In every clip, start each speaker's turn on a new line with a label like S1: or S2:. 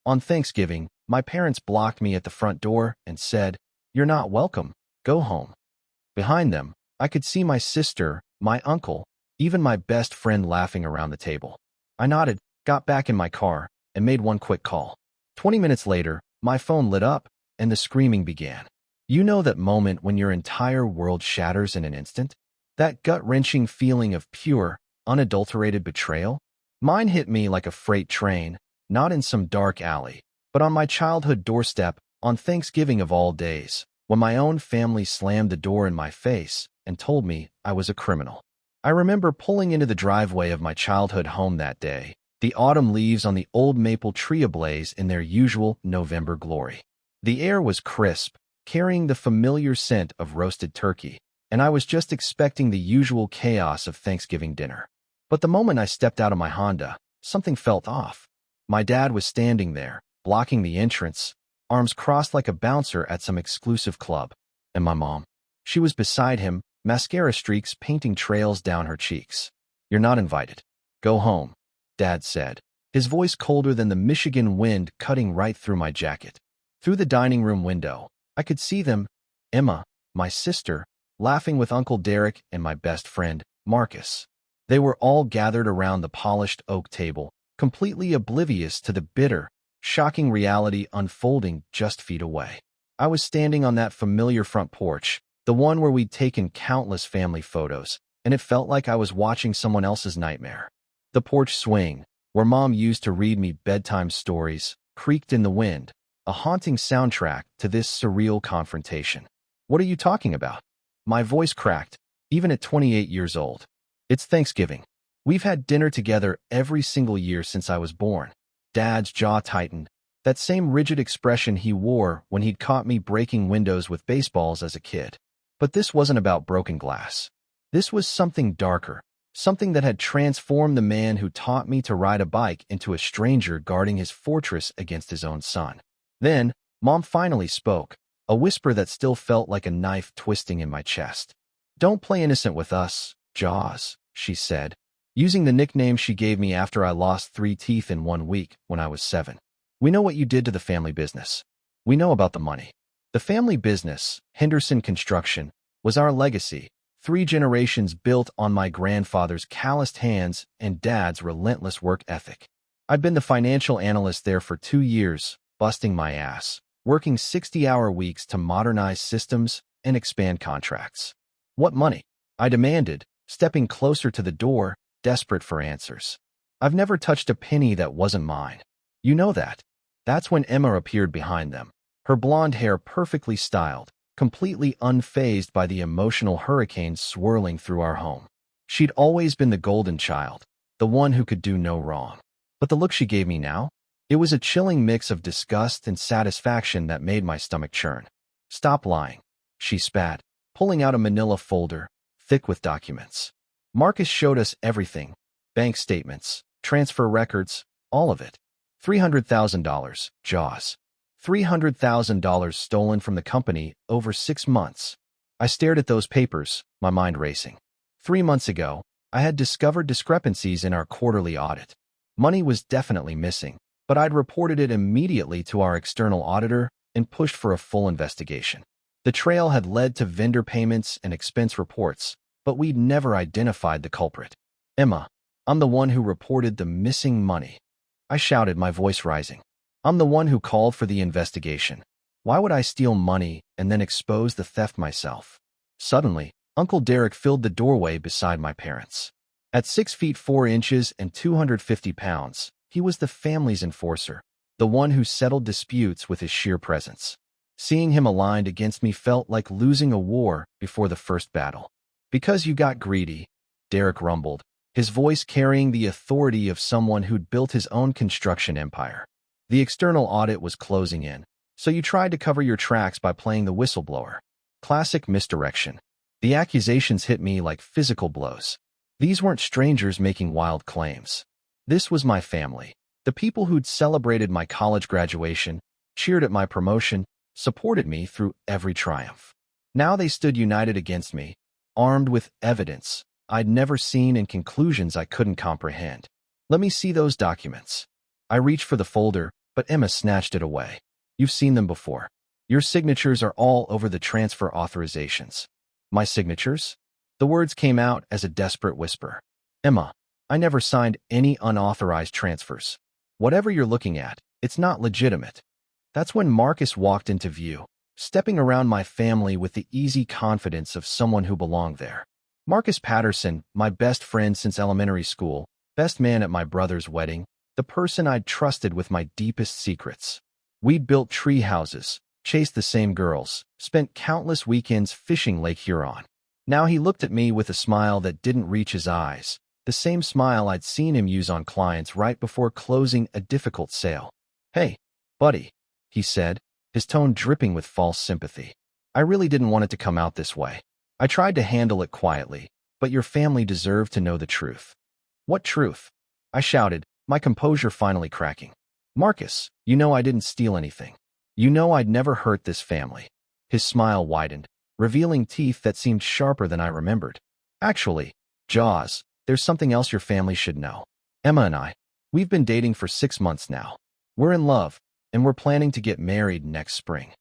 S1: On Thanksgiving, my parents blocked me at the front door and said, "You're not welcome. Go home." Behind them, I could see my sister, my uncle, even my best friend laughing around the table. I nodded, got back in my car, and made one quick call. 20 minutes later, my phone lit up, and the screaming began. You know that moment when your entire world shatters in an instant? That gut-wrenching feeling of pure, unadulterated betrayal? Mine hit me like a freight train, not in some dark alley, but on my childhood doorstep, on Thanksgiving of all days, when my own family slammed the door in my face and told me I was a criminal. I remember pulling into the driveway of my childhood home that day, the autumn leaves on the old maple tree ablaze in their usual November glory. The air was crisp, carrying the familiar scent of roasted turkey, and I was just expecting the usual chaos of Thanksgiving dinner. But the moment I stepped out of my Honda, something felt off. My dad was standing there, blocking the entrance, arms crossed like a bouncer at some exclusive club. And my mom? She was beside him, mascara streaks painting trails down her cheeks. "You're not invited. Go home," Dad said, his voice colder than the Michigan wind cutting right through my jacket. Through the dining room window, I could see them, Emma, my sister, laughing with Uncle Derek and my best friend, Marcus. They were all gathered around the polished oak table, completely oblivious to the bitter, shocking reality unfolding just feet away. I was standing on that familiar front porch, the one where we'd taken countless family photos, and it felt like I was watching someone else's nightmare. The porch swing, where Mom used to read me bedtime stories, creaked in the wind, a haunting soundtrack to this surreal confrontation. "What are you talking about?" My voice cracked, even at 28 years old. "It's Thanksgiving. We've had dinner together every single year since I was born." Dad's jaw tightened, that same rigid expression he wore when he'd caught me breaking windows with baseballs as a kid. But this wasn't about broken glass. This was something darker, something that had transformed the man who taught me to ride a bike into a stranger guarding his fortress against his own son. Then, Mom finally spoke, a whisper that still felt like a knife twisting in my chest. "Don't play innocent with us, Jaws," she said, using the nickname she gave me after I lost 3 teeth in 1 week when I was 7. "We know what you did to the family business. We know about the money. The family business, Henderson Construction, was our legacy, 3 generations built on my grandfather's calloused hands and Dad's relentless work ethic. I'd been the financial analyst there for 2 years, busting my ass, working 60-hour weeks to modernize systems and expand contracts. What money?" I demanded, stepping closer to the door, desperate for answers. "I've never touched a penny that wasn't mine. You know that." That's when Emma appeared behind them, her blonde hair perfectly styled, completely unfazed by the emotional hurricane swirling through our home. She'd always been the golden child, the one who could do no wrong. But the look she gave me now? It was a chilling mix of disgust and satisfaction that made my stomach churn. "Stop lying," she spat, pulling out a manila folder, thick with documents. "Marcus showed us everything. Bank statements, transfer records, all of it. $300,000, Jaws. $300,000 stolen from the company over 6 months. I stared at those papers, my mind racing. 3 months ago, I had discovered discrepancies in our quarterly audit. Money was definitely missing, but I'd reported it immediately to our external auditor and pushed for a full investigation. The trail had led to vendor payments and expense reports, but we'd never identified the culprit. "Emma, I'm the one who reported the missing money," I shouted, my voice rising. "I'm the one who called for the investigation. Why would I steal money and then expose the theft myself?" Suddenly, Uncle Derek filled the doorway beside my parents. At 6 feet 4 inches and 250 pounds, he was the family's enforcer, the one who settled disputes with his sheer presence. Seeing him aligned against me felt like losing a war before the first battle. "Because you got greedy," Derek rumbled, his voice carrying the authority of someone who'd built his own construction empire. "The external audit was closing in, so you tried to cover your tracks by playing the whistleblower. Classic misdirection." The accusations hit me like physical blows. These weren't strangers making wild claims. This was my family, the people who'd celebrated my college graduation, cheered at my promotion, supported me through every triumph. Now they stood united against me, armed with evidence I'd never seen and conclusions I couldn't comprehend. "Let me see those documents." I reached for the folder, but Emma snatched it away. You've seen them before. Your signatures are all over the transfer authorizations. My signatures? The words came out as a desperate whisper. Emma, I never signed any unauthorized transfers. Whatever you're looking at, it's not legitimate. That's when Marcus walked into view, stepping around my family with the easy confidence of someone who belonged there. Marcus Patterson, my best friend since elementary school, best man at my brother's wedding, the person I'd trusted with my deepest secrets. We'd built tree houses, chased the same girls, spent countless weekends fishing Lake Huron. Now he looked at me with a smile that didn't reach his eyes, the same smile I'd seen him use on clients right before closing a difficult sale. Hey, buddy, he said, his tone dripping with false sympathy. I really didn't want it to come out this way. I tried to handle it quietly, but your family deserved to know the truth. What truth? I shouted, my composure finally cracking. Marcus, you know I didn't steal anything. You know I'd never hurt this family. His smile widened, revealing teeth that seemed sharper than I remembered. Actually, Jaws, there's something else your family should know. Emma and I, we've been dating for 6 months now. We're in love, and we're planning to get married next spring.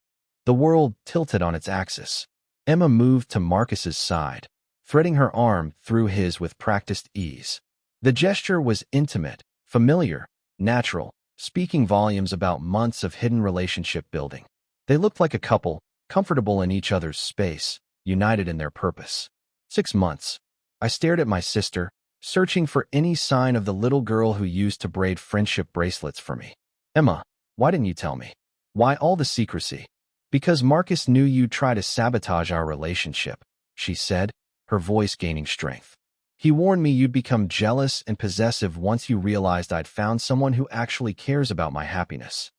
S1: The world tilted on its axis. Emma moved to Marcus's side, threading her arm through his with practiced ease. The gesture was intimate, familiar, natural, speaking volumes about months of hidden relationship building. They looked like a couple, comfortable in each other's space, united in their purpose. 6 months. I stared at my sister, searching for any sign of the little girl who used to braid friendship bracelets for me. Emma, why didn't you tell me? Why all the secrecy? Because Marcus knew you'd try to sabotage our relationship, she said, her voice gaining strength. He warned me you'd become jealous and possessive once you realized I'd found someone who actually cares about my happiness.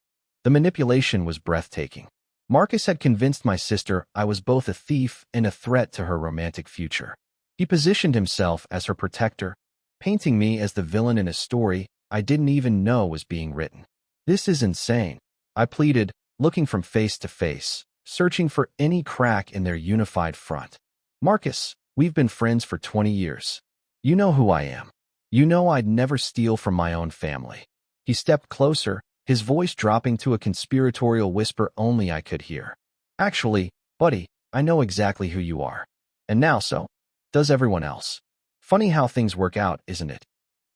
S1: The manipulation was breathtaking. Marcus had convinced my sister I was both a thief and a threat to her romantic future. He positioned himself as her protector, painting me as the villain in a story I didn't even know was being written. This is insane, I pleaded, looking from face to face, searching for any crack in their unified front. Marcus, we've been friends for 20 years. You know who I am. You know I'd never steal from my own family. He stepped closer, his voice dropping to a conspiratorial whisper only I could hear. Actually, buddy, I know exactly who you are. And now so does everyone else. Funny how things work out, isn't it?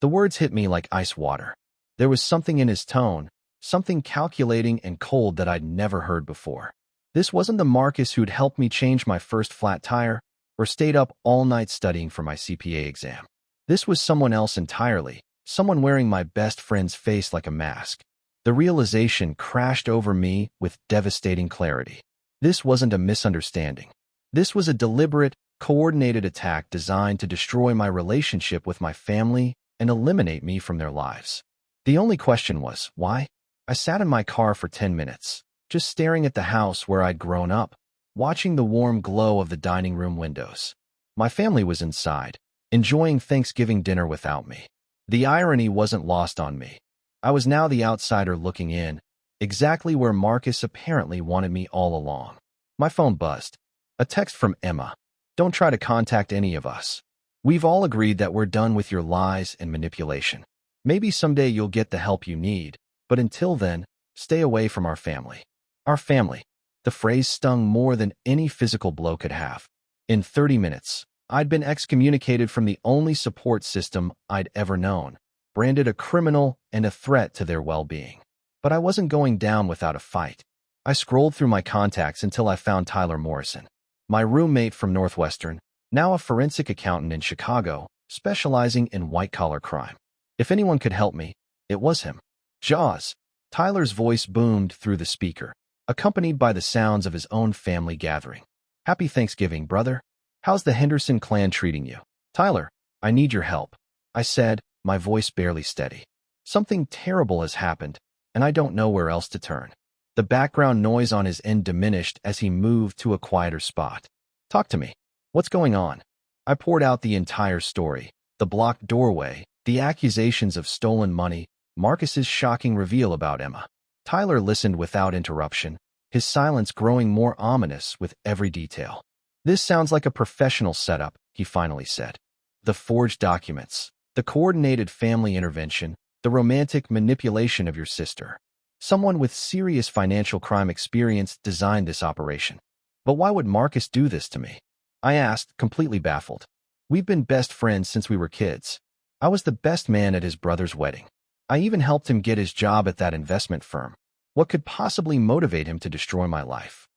S1: The words hit me like ice water. There was something in his tone, something calculating and cold that I'd never heard before. This wasn't the Marcus who'd helped me change my first flat tire or stayed up all night studying for my CPA exam. This was someone else entirely, someone wearing my best friend's face like a mask. The realization crashed over me with devastating clarity. This wasn't a misunderstanding. This was a deliberate, coordinated attack designed to destroy my relationship with my family and eliminate me from their lives. The only question was, why? I sat in my car for 10 minutes, just staring at the house where I'd grown up, watching the warm glow of the dining room windows. My family was inside, enjoying Thanksgiving dinner without me. The irony wasn't lost on me. I was now the outsider looking in, exactly where Marcus apparently wanted me all along. My phone buzzed. A text from Emma. Don't try to contact any of us. We've all agreed that we're done with your lies and manipulation. Maybe someday you'll get the help you need, but until then, stay away from our family. Our family. The phrase stung more than any physical blow could have. In 30 minutes, I'd been excommunicated from the only support system I'd ever known, branded a criminal and a threat to their well-being. But I wasn't going down without a fight. I scrolled through my contacts until I found Tyler Morrison, my roommate from Northwestern, now a forensic accountant in Chicago, specializing in white-collar crime. If anyone could help me, it was him. Jaws. Tyler's voice boomed through the speaker, accompanied by the sounds of his own family gathering. Happy Thanksgiving, brother. How's the Henderson clan treating you? Tyler, I need your help, I said, my voice barely steady. Something terrible has happened, and I don't know where else to turn. The background noise on his end diminished as he moved to a quieter spot. Talk to me. What's going on? I poured out the entire story, the blocked doorway, the accusations of stolen money, Marcus's shocking reveal about Emma. Tyler listened without interruption, his silence growing more ominous with every detail. This sounds like a professional setup, he finally said. The forged documents, the coordinated family intervention, the romantic manipulation of your sister. Someone with serious financial crime experience designed this operation. But why would Marcus do this to me? I asked, completely baffled. We've been best friends since we were kids. I was the best man at his brother's wedding. I even helped him get his job at that investment firm. What could possibly motivate him to destroy my life?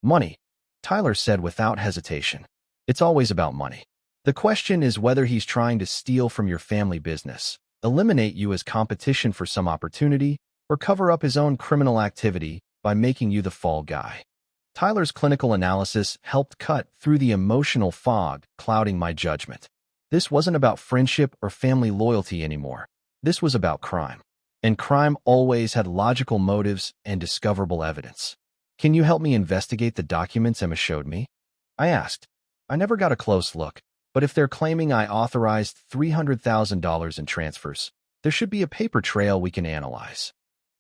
S1: Money, Tyler said without hesitation. It's always about money. The question is whether he's trying to steal from your family business, eliminate you as competition for some opportunity, or cover up his own criminal activity by making you the fall guy. Tyler's clinical analysis helped cut through the emotional fog clouding my judgment. This wasn't about friendship or family loyalty anymore. This was about crime. And crime always had logical motives and discoverable evidence. Can you help me investigate the documents Emma showed me? I asked. I never got a close look, but if they're claiming I authorized $300,000 in transfers, there should be a paper trail we can analyze.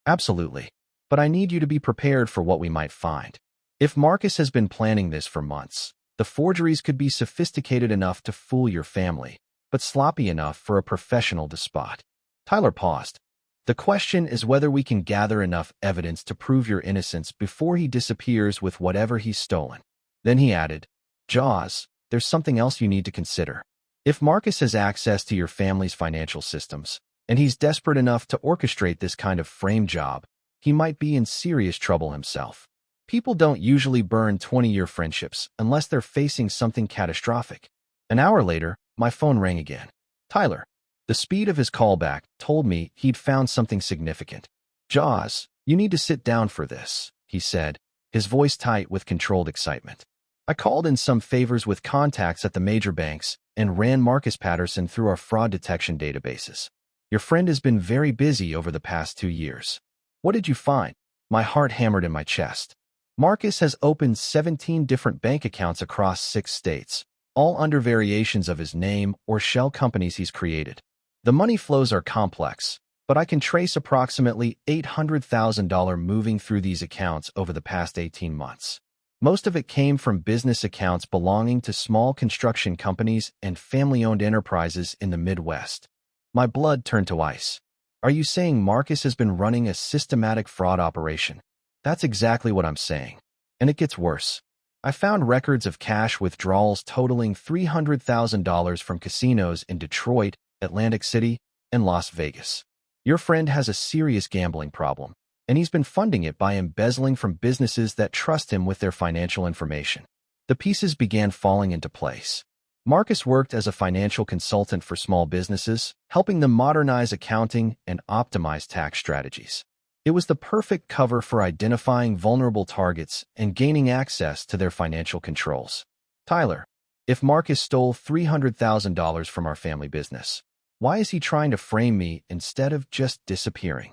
S1: Absolutely. But I need you to be prepared for what we might find. If Marcus has been planning this for months, the forgeries could be sophisticated enough to fool your family, but sloppy enough for a professional to spot. Tyler paused. The question is whether we can gather enough evidence to prove your innocence before he disappears with whatever he's stolen. Then he added, Jaws, there's something else you need to consider. If Marcus has access to your family's financial systems, and he's desperate enough to orchestrate this kind of frame job, he might be in serious trouble himself. People don't usually burn 20-year friendships unless they're facing something catastrophic. An hour later, my phone rang again. Tyler. The speed of his callback told me he'd found something significant. Jaws, you need to sit down for this, he said, his voice tight with controlled excitement. I called in some favors with contacts at the major banks and ran Marcus Patterson through our fraud detection databases. Your friend has been very busy over the past 2 years. What did you find? My heart hammered in my chest. Marcus has opened 17 different bank accounts across 6 states, all under variations of his name or shell companies he's created. The money flows are complex, but I can trace approximately $800,000 moving through these accounts over the past 18 months. Most of it came from business accounts belonging to small construction companies and family-owned enterprises in the Midwest. My blood turned to ice. Are you saying Marcus has been running a systematic fraud operation? That's exactly what I'm saying. And it gets worse. I found records of cash withdrawals totaling $300,000 from casinos in Detroit, Atlantic City, and Las Vegas. Your friend has a serious gambling problem, and he's been funding it by embezzling from businesses that trust him with their financial information. The pieces began falling into place. Marcus worked as a financial consultant for small businesses, helping them modernize accounting and optimize tax strategies. It was the perfect cover for identifying vulnerable targets and gaining access to their financial controls. Tyler, if Marcus stole $300,000 from our family business, why is he trying to frame me instead of just disappearing?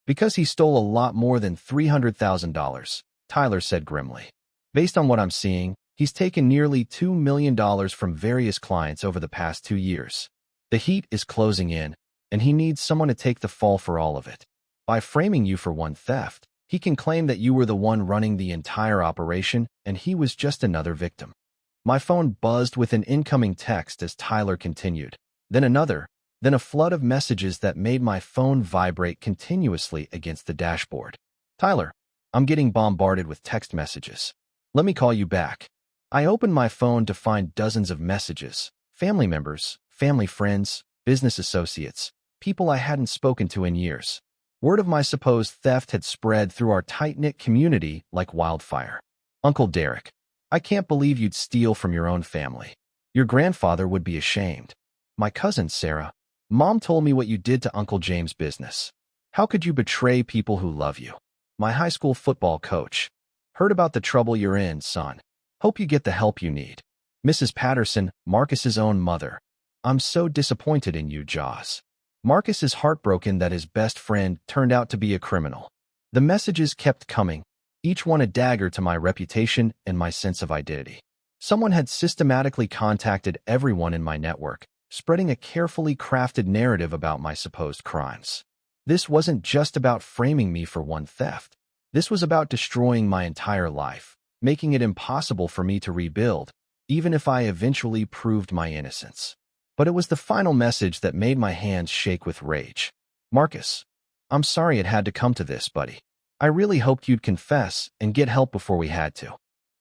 S1: Because he stole a lot more than $300,000, Tyler said grimly. Based on what I'm seeing, he's taken nearly $2 million from various clients over the past 2 years. The heat is closing in, and he needs someone to take the fall for all of it. By framing you for one theft, he can claim that you were the one running the entire operation and he was just another victim. My phone buzzed with an incoming text as Tyler continued, then another, then a flood of messages that made my phone vibrate continuously against the dashboard. Tyler, I'm getting bombarded with text messages. Let me call you back. I opened my phone to find dozens of messages, family members, family friends, business associates, people I hadn't spoken to in years. Word of my supposed theft had spread through our tight-knit community like wildfire. Uncle Derek, I can't believe you'd steal from your own family. Your grandfather would be ashamed. My cousin Sarah, Mom told me what you did to Uncle James' business. How could you betray people who love you? My high school football coach. Heard about the trouble you're in, son. Hope you get the help you need. Mrs. Patterson, Marcus's own mother. I'm so disappointed in you, Jaws. Marcus is heartbroken that his best friend turned out to be a criminal. The messages kept coming, each one a dagger to my reputation and my sense of identity. Someone had systematically contacted everyone in my network, spreading a carefully crafted narrative about my supposed crimes. This wasn't just about framing me for one theft. This was about destroying my entire life, making it impossible for me to rebuild, even if I eventually proved my innocence. But it was the final message that made my hands shake with rage. Marcus, I'm sorry it had to come to this, buddy. I really hoped you'd confess and get help before we had to.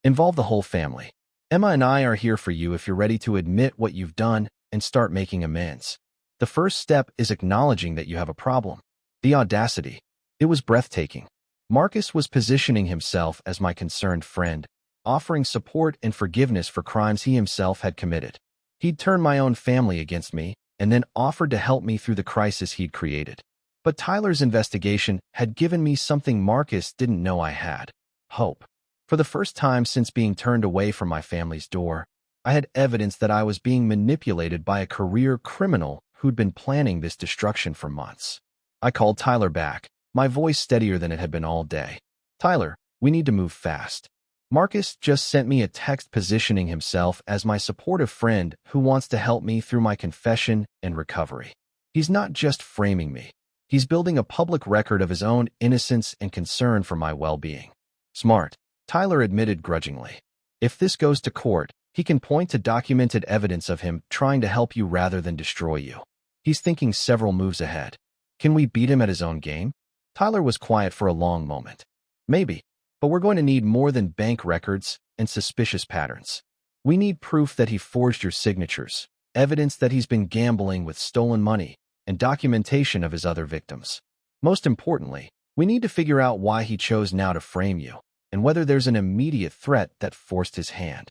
S1: Involve the whole family. Emma and I are here for you if you're ready to admit what you've done and start making amends. The first step is acknowledging that you have a problem. The audacity. It was breathtaking. Marcus was positioning himself as my concerned friend, offering support and forgiveness for crimes he himself had committed. He'd turned my own family against me and then offered to help me through the crisis he'd created. But Tyler's investigation had given me something Marcus didn't know I had: hope. For the first time since being turned away from my family's door, I had evidence that I was being manipulated by a career criminal who'd been planning this destruction for months. I called Tyler back, my voice steadier than it had been all day. Tyler, we need to move fast. Marcus just sent me a text positioning himself as my supportive friend who wants to help me through my confession and recovery. He's not just framing me. He's building a public record of his own innocence and concern for my well-being. Smart, Tyler admitted grudgingly. If this goes to court, he can point to documented evidence of him trying to help you rather than destroy you. He's thinking several moves ahead. Can we beat him at his own game? Tyler was quiet for a long moment. Maybe, but we're going to need more than bank records and suspicious patterns. We need proof that he forged your signatures, evidence that he's been gambling with stolen money, and documentation of his other victims. Most importantly, we need to figure out why he chose now to frame you, and whether there's an immediate threat that forced his hand.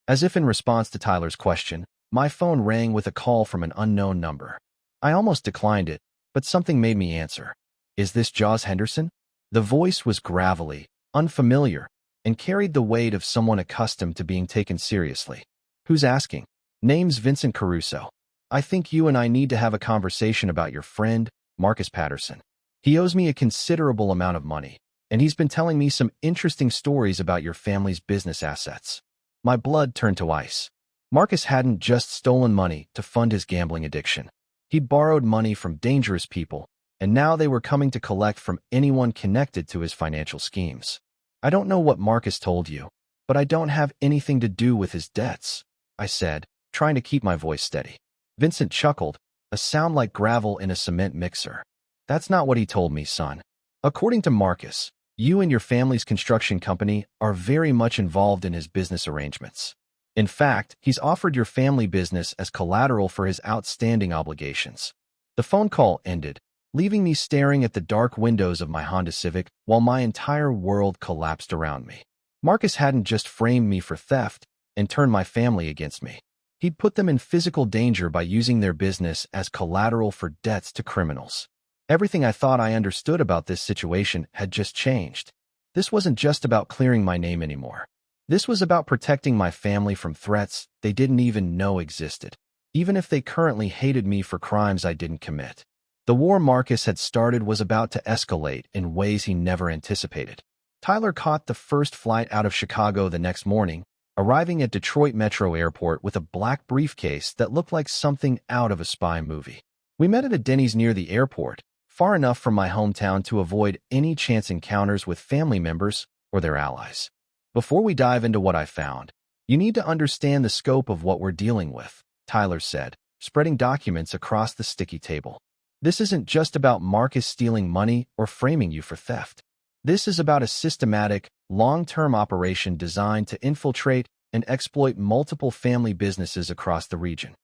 S1: As if in response to Tyler's question, my phone rang with a call from an unknown number. I almost declined it, but something made me answer. Is this Jaws Henderson? The voice was gravelly, unfamiliar, and carried the weight of someone accustomed to being taken seriously. Who's asking? Name's Vincent Caruso. I think you and I need to have a conversation about your friend, Marcus Patterson. He owes me a considerable amount of money, and he's been telling me some interesting stories about your family's business assets. My blood turned to ice. Marcus hadn't just stolen money to fund his gambling addiction. He'd borrowed money from dangerous people, and now they were coming to collect from anyone connected to his financial schemes. I don't know what Marcus told you, but I don't have anything to do with his debts, I said, trying to keep my voice steady. Vincent chuckled, a sound like gravel in a cement mixer. That's not what he told me, son. According to Marcus, you and your family's construction company are very much involved in his business arrangements. In fact, he's offered your family business as collateral for his outstanding obligations. The phone call ended, leaving me staring at the dark windows of my Honda Civic while my entire world collapsed around me. Marcus hadn't just framed me for theft and turned my family against me. He'd put them in physical danger by using their business as collateral for debts to criminals. Everything I thought I understood about this situation had just changed. This wasn't just about clearing my name anymore. This was about protecting my family from threats they didn't even know existed, even if they currently hated me for crimes I didn't commit. The war Marcus had started was about to escalate in ways he never anticipated. Tyler caught the first flight out of Chicago the next morning, arriving at Detroit Metro Airport with a black briefcase that looked like something out of a spy movie. We met at a Denny's near the airport, far enough from my hometown to avoid any chance encounters with family members or their allies. Before we dive into what I found, you need to understand the scope of what we're dealing with, Tyler said, spreading documents across the sticky table. This isn't just about Marcus stealing money or framing you for theft. This is about a systematic, long-term operation designed to infiltrate and exploit multiple family businesses across the region.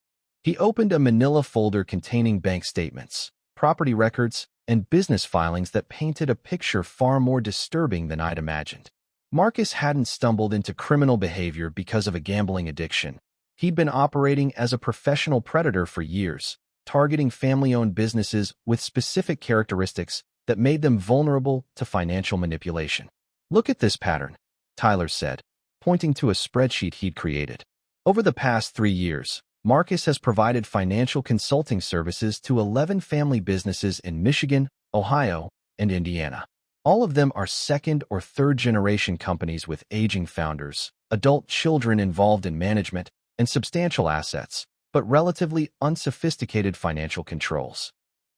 S1: He opened a manila folder containing bank statements, property records, and business filings that painted a picture far more disturbing than I'd imagined. Marcus hadn't stumbled into criminal behavior because of a gambling addiction. He'd been operating as a professional predator for years, targeting family-owned businesses with specific characteristics that made them vulnerable to financial manipulation. Look at this pattern, Tyler said, pointing to a spreadsheet he'd created. Over the past 3 years, Marcus has provided financial consulting services to 11 family businesses in Michigan, Ohio, and Indiana. All of them are second- or third-generation companies with aging founders, adult children involved in management, and substantial assets, but relatively unsophisticated financial controls.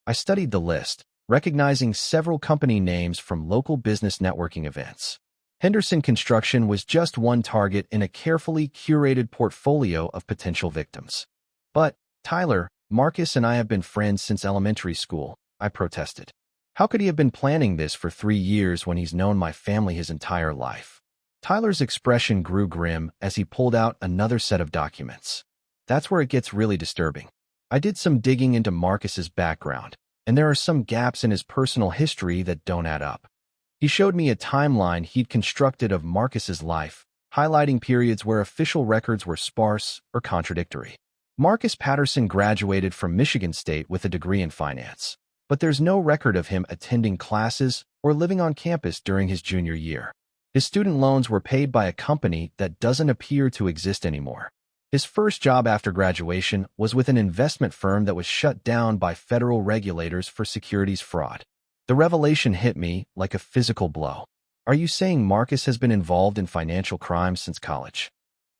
S1: I studied the list, recognizing several company names from local business networking events. Henderson Construction was just one target in a carefully curated portfolio of potential victims. But, Tyler, Marcus and I have been friends since elementary school, I protested. How could he have been planning this for 3 years when he's known my family his entire life? Tyler's expression grew grim as he pulled out another set of documents. That's where it gets really disturbing. I did some digging into Marcus's background, and there are some gaps in his personal history that don't add up. He showed me a timeline he'd constructed of Marcus's life, highlighting periods where official records were sparse or contradictory. Marcus Patterson graduated from Michigan State with a degree in finance, but there's no record of him attending classes or living on campus during his junior year. His student loans were paid by a company that doesn't appear to exist anymore. His first job after graduation was with an investment firm that was shut down by federal regulators for securities fraud. The revelation hit me like a physical blow. Are you saying Marcus has been involved in financial crimes since college?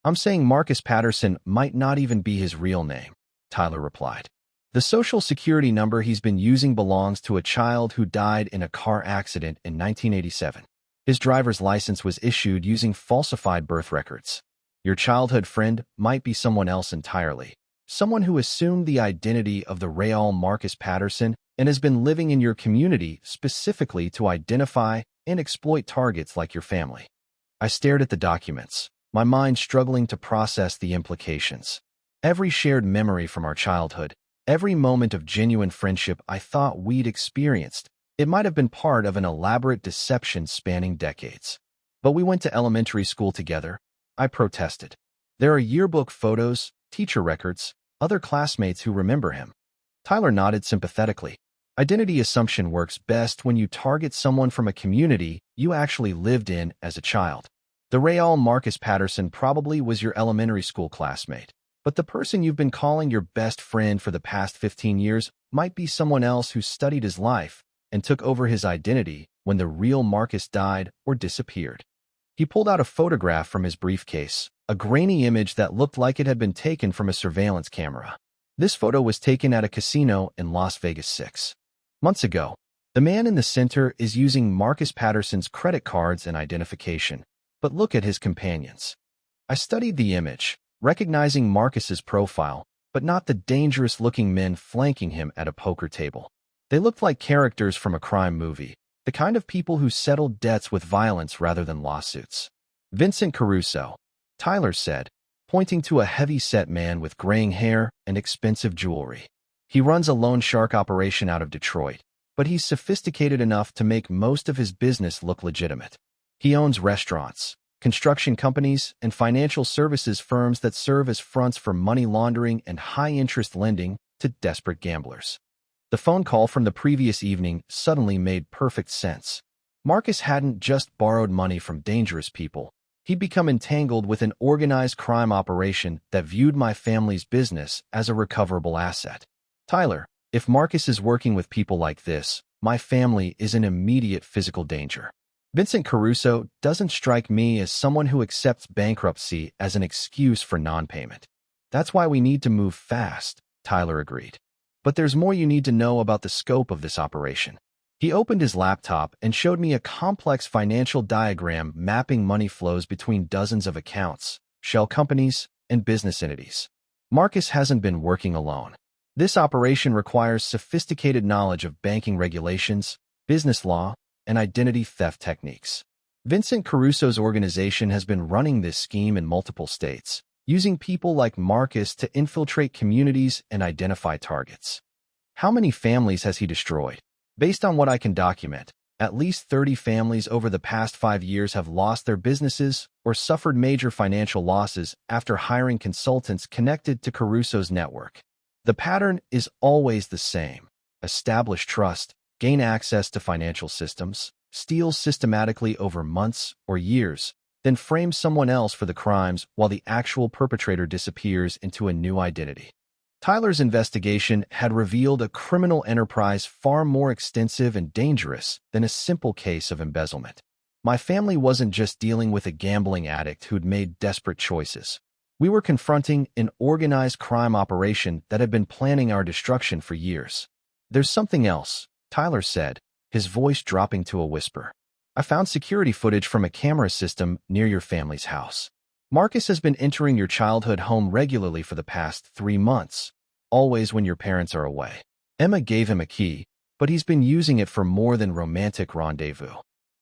S1: I'm saying Marcus Patterson might not even be his real name, Tyler replied. The social security number he's been using belongs to a child who died in a car accident in 1987. His driver's license was issued using falsified birth records. Your childhood friend might be someone else entirely, someone who assumed the identity of the real Marcus Patterson and has been living in your community specifically to identify and exploit targets like your family. I stared at the documents, my mind struggling to process the implications. Every shared memory from our childhood, every moment of genuine friendship I thought we'd experienced, it might have been part of an elaborate deception spanning decades. But we went to elementary school together. I protested. There are yearbook photos, teacher records, other classmates who remember him. Tyler nodded sympathetically. Identity assumption works best when you target someone from a community you actually lived in as a child. The real Marcus Patterson probably was your elementary school classmate, but the person you've been calling your best friend for the past 15 years might be someone else who studied his life and took over his identity when the real Marcus died or disappeared. He pulled out a photograph from his briefcase, a grainy image that looked like it had been taken from a surveillance camera. This photo was taken at a casino in Las Vegas 6 months ago. The man in the center is using Marcus Patterson's credit cards and identification, but look at his companions. I studied the image, recognizing Marcus's profile, but not the dangerous-looking men flanking him at a poker table. They looked like characters from a crime movie, the kind of people who settled debts with violence rather than lawsuits. Vincent Caruso, Tyler said, pointing to a heavy-set man with graying hair and expensive jewelry. He runs a loan shark operation out of Detroit, but he's sophisticated enough to make most of his business look legitimate. He owns restaurants, construction companies, and financial services firms that serve as fronts for money laundering and high-interest lending to desperate gamblers. The phone call from the previous evening suddenly made perfect sense. Marcus hadn't just borrowed money from dangerous people. He'd become entangled with an organized crime operation that viewed my family's business as a recoverable asset. Tyler, if Marcus is working with people like this, my family is in immediate physical danger. Vincent Caruso doesn't strike me as someone who accepts bankruptcy as an excuse for non-payment. That's why we need to move fast, Tyler agreed. But there's more you need to know about the scope of this operation. He opened his laptop and showed me a complex financial diagram mapping money flows between dozens of accounts, shell companies, and business entities. Marcus hasn't been working alone. This operation requires sophisticated knowledge of banking regulations, business law, and identity theft techniques. Vincent Caruso's organization has been running this scheme in multiple states, using people like Marcus to infiltrate communities and identify targets. How many families has he destroyed? Based on what I can document, at least 30 families over the past 5 years have lost their businesses or suffered major financial losses after hiring consultants connected to Caruso's network. The pattern is always the same. Establish trust, gain access to financial systems, steal systematically over months or years, then frame someone else for the crimes while the actual perpetrator disappears into a new identity. Tyler's investigation had revealed a criminal enterprise far more extensive and dangerous than a simple case of embezzlement. My family wasn't just dealing with a gambling addict who'd made desperate choices. We were confronting an organized crime operation that had been planning our destruction for years. There's something else, Tyler said, his voice dropping to a whisper. I found security footage from a camera system near your family's house. Marcus has been entering your childhood home regularly for the past 3 months, always when your parents are away. Emma gave him a key, but he's been using it for more than romantic rendezvous.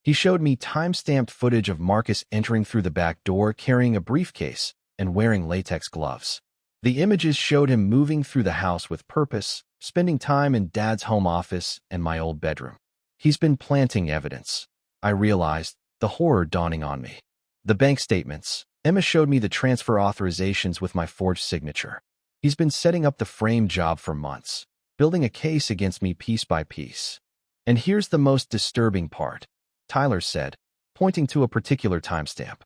S1: He showed me time-stamped footage of Marcus entering through the back door carrying a briefcase and wearing latex gloves. The images showed him moving through the house with purpose, spending time in Dad's home office and my old bedroom. He's been planting evidence. I realized, the horror dawning on me. The bank statements. Emma showed me the transfer authorizations with my forged signature. He's been setting up the frame job for months, building a case against me piece by piece. And here's the most disturbing part, Tyler said, pointing to a particular timestamp.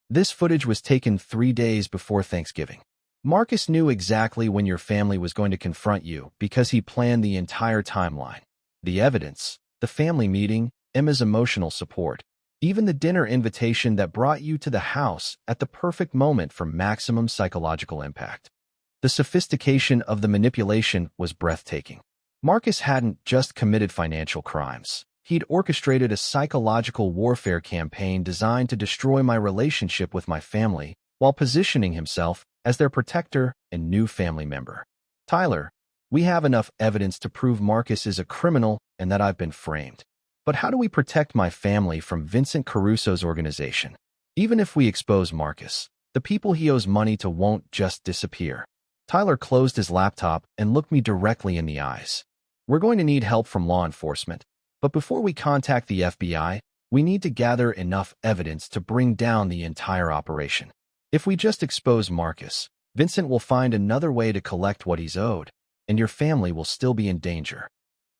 S1: This footage was taken 3 days before Thanksgiving. Marcus knew exactly when your family was going to confront you because he planned the entire timeline. The evidence, the family meeting, Emma's emotional support, even the dinner invitation that brought you to the house at the perfect moment for maximum psychological impact. The sophistication of the manipulation was breathtaking. Marcus hadn't just committed financial crimes. He'd orchestrated a psychological warfare campaign designed to destroy my relationship with my family while positioning himself as their protector and new family member. Tyler, we have enough evidence to prove Marcus is a criminal and that I've been framed. But how do we protect my family from Vincent Caruso's organization? Even if we expose Marcus, the people he owes money to won't just disappear. Tyler closed his laptop and looked me directly in the eyes. We're going to need help from law enforcement, but before we contact the FBI, we need to gather enough evidence to bring down the entire operation. If we just expose Marcus, Vincent will find another way to collect what he's owed, and your family will still be in danger.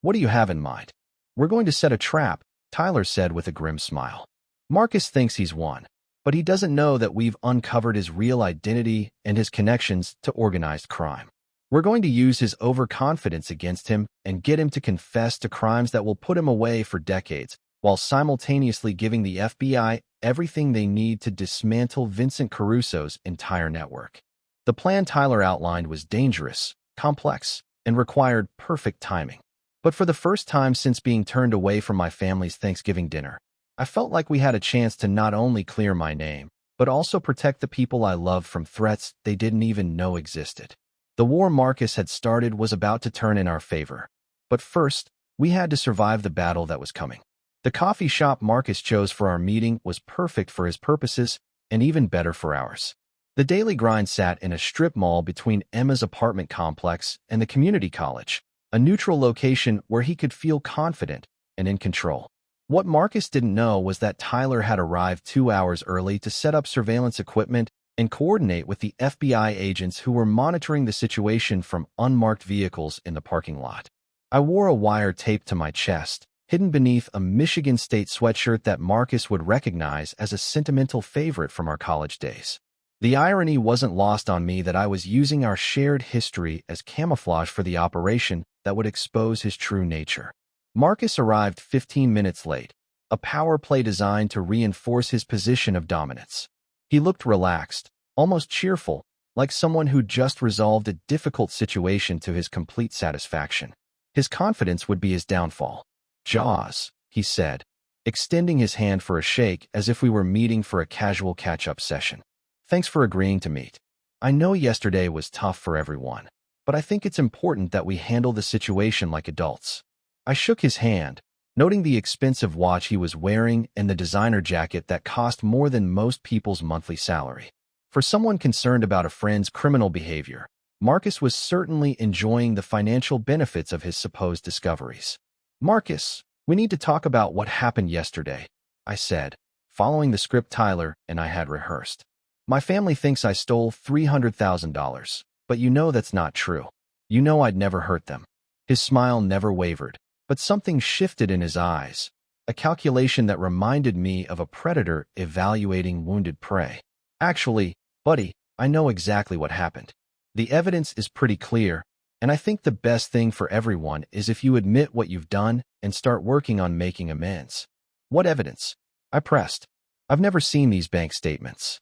S1: What do you have in mind? We're going to set a trap, Tyler said with a grim smile. Marcus thinks he's won, but he doesn't know that we've uncovered his real identity and his connections to organized crime. We're going to use his overconfidence against him and get him to confess to crimes that will put him away for decades, while simultaneously giving the FBI everything they need to dismantle Vincent Caruso's entire network. The plan Tyler outlined was dangerous, complex, and required perfect timing. But for the first time since being turned away from my family's Thanksgiving dinner, I felt like we had a chance to not only clear my name, but also protect the people I loved from threats they didn't even know existed. The war Marcus had started was about to turn in our favor. But first, we had to survive the battle that was coming. The coffee shop Marcus chose for our meeting was perfect for his purposes and even better for ours. The Daily Grind sat in a strip mall between Emma's apartment complex and the community college, a neutral location where he could feel confident and in control. What Marcus didn't know was that Tyler had arrived 2 hours early to set up surveillance equipment and coordinate with the FBI agents who were monitoring the situation from unmarked vehicles in the parking lot. I wore a wire taped to my chest, hidden beneath a Michigan State sweatshirt that Marcus would recognize as a sentimental favorite from our college days. The irony wasn't lost on me that I was using our shared history as camouflage for the operation that would expose his true nature. Marcus arrived 15 minutes late, a power play designed to reinforce his position of dominance. He looked relaxed, almost cheerful, like someone who'd just resolved a difficult situation to his complete satisfaction. His confidence would be his downfall. "Jaws," he said, extending his hand for a shake as if we were meeting for a casual catch-up session. "Thanks for agreeing to meet. I know yesterday was tough for everyone, but I think it's important that we handle the situation like adults." I shook his hand, noting the expensive watch he was wearing and the designer jacket that cost more than most people's monthly salary. For someone concerned about a friend's criminal behavior, Marcus was certainly enjoying the financial benefits of his supposed discoveries. "Marcus, we need to talk about what happened yesterday," I said, following the script Tyler and I had rehearsed. "My family thinks I stole $300,000, but you know that's not true. You know I'd never hurt them." His smile never wavered, but something shifted in his eyes, a calculation that reminded me of a predator evaluating wounded prey. "Actually, buddy, I know exactly what happened. The evidence is pretty clear, and I think the best thing for everyone is if you admit what you've done and start working on making amends." "What evidence?" I pressed. "I've never seen these bank statements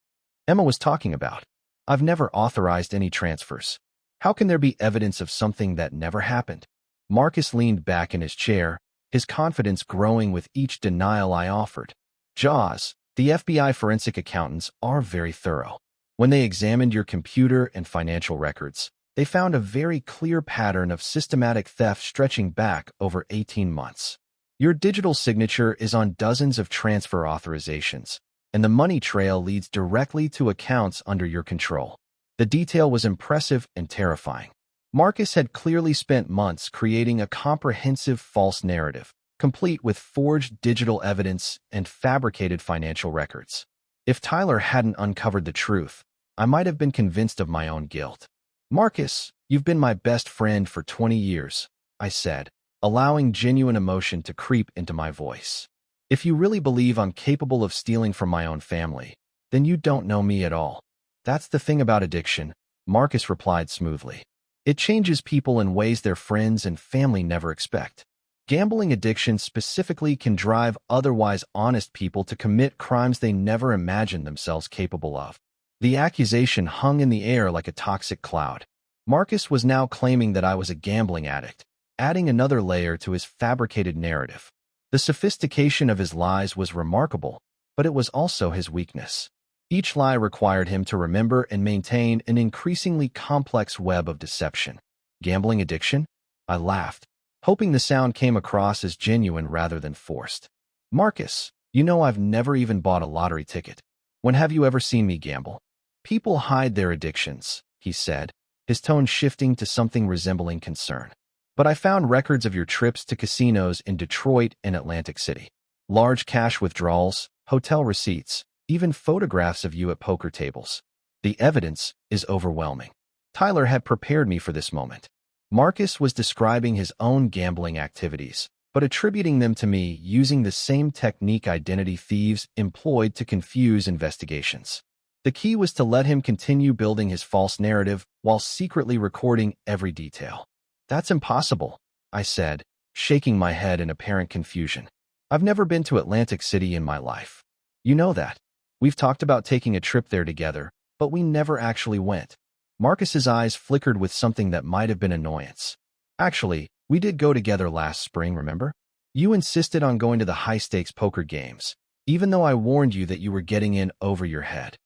S1: Emma was talking about. I've never authorized any transfers. How can there be evidence of something that never happened?" Marcus leaned back in his chair, his confidence growing with each denial I offered. "Jaws, the FBI forensic accountants are very thorough. When they examined your computer and financial records, They found a very clear pattern of systematic theft stretching back over 18 months. Your digital signature is on dozens of transfer authorizations, and the money trail leads directly to accounts under your control. The detail was impressive and terrifying. Marcus had clearly spent months creating a comprehensive false narrative, complete with forged digital evidence and fabricated financial records. If Tyler hadn't uncovered the truth, I might have been convinced of my own guilt. "Marcus, you've been my best friend for 20 years, I said, allowing genuine emotion to creep into my voice. "If you really believe I'm capable of stealing from my own family, then you don't know me at all." "That's the thing about addiction," Marcus replied smoothly. "It changes people in ways their friends and family never expect. Gambling addiction specifically can drive otherwise honest people to commit crimes they never imagined themselves capable of." The accusation hung in the air like a toxic cloud. Marcus was now claiming that I was a gambling addict, adding another layer to his fabricated narrative. The sophistication of his lies was remarkable, but it was also his weakness. Each lie required him to remember and maintain an increasingly complex web of deception. "Gambling addiction?" I laughed, hoping the sound came across as genuine rather than forced. "Marcus, you know I've never even bought a lottery ticket. When have you ever seen me gamble?" "People hide their addictions," he said, his tone shifting to something resembling concern. "But I found records of your trips to casinos in Detroit and Atlantic City. Large cash withdrawals, hotel receipts, even photographs of you at poker tables. The evidence is overwhelming." Tyler had prepared me for this moment. Marcus was describing his own gambling activities, but attributing them to me using the same technique identity thieves employed to confuse investigations. The key was to let him continue building his false narrative while secretly recording every detail. "That's impossible," I said, shaking my head in apparent confusion. "I've never been to Atlantic City in my life. You know that. We've talked about taking a trip there together, but we never actually went." Marcus's eyes flickered with something that might have been annoyance. "Actually, we did go together last spring, remember? You insisted on going to the high-stakes poker games, even though I warned you that you were getting in over your head."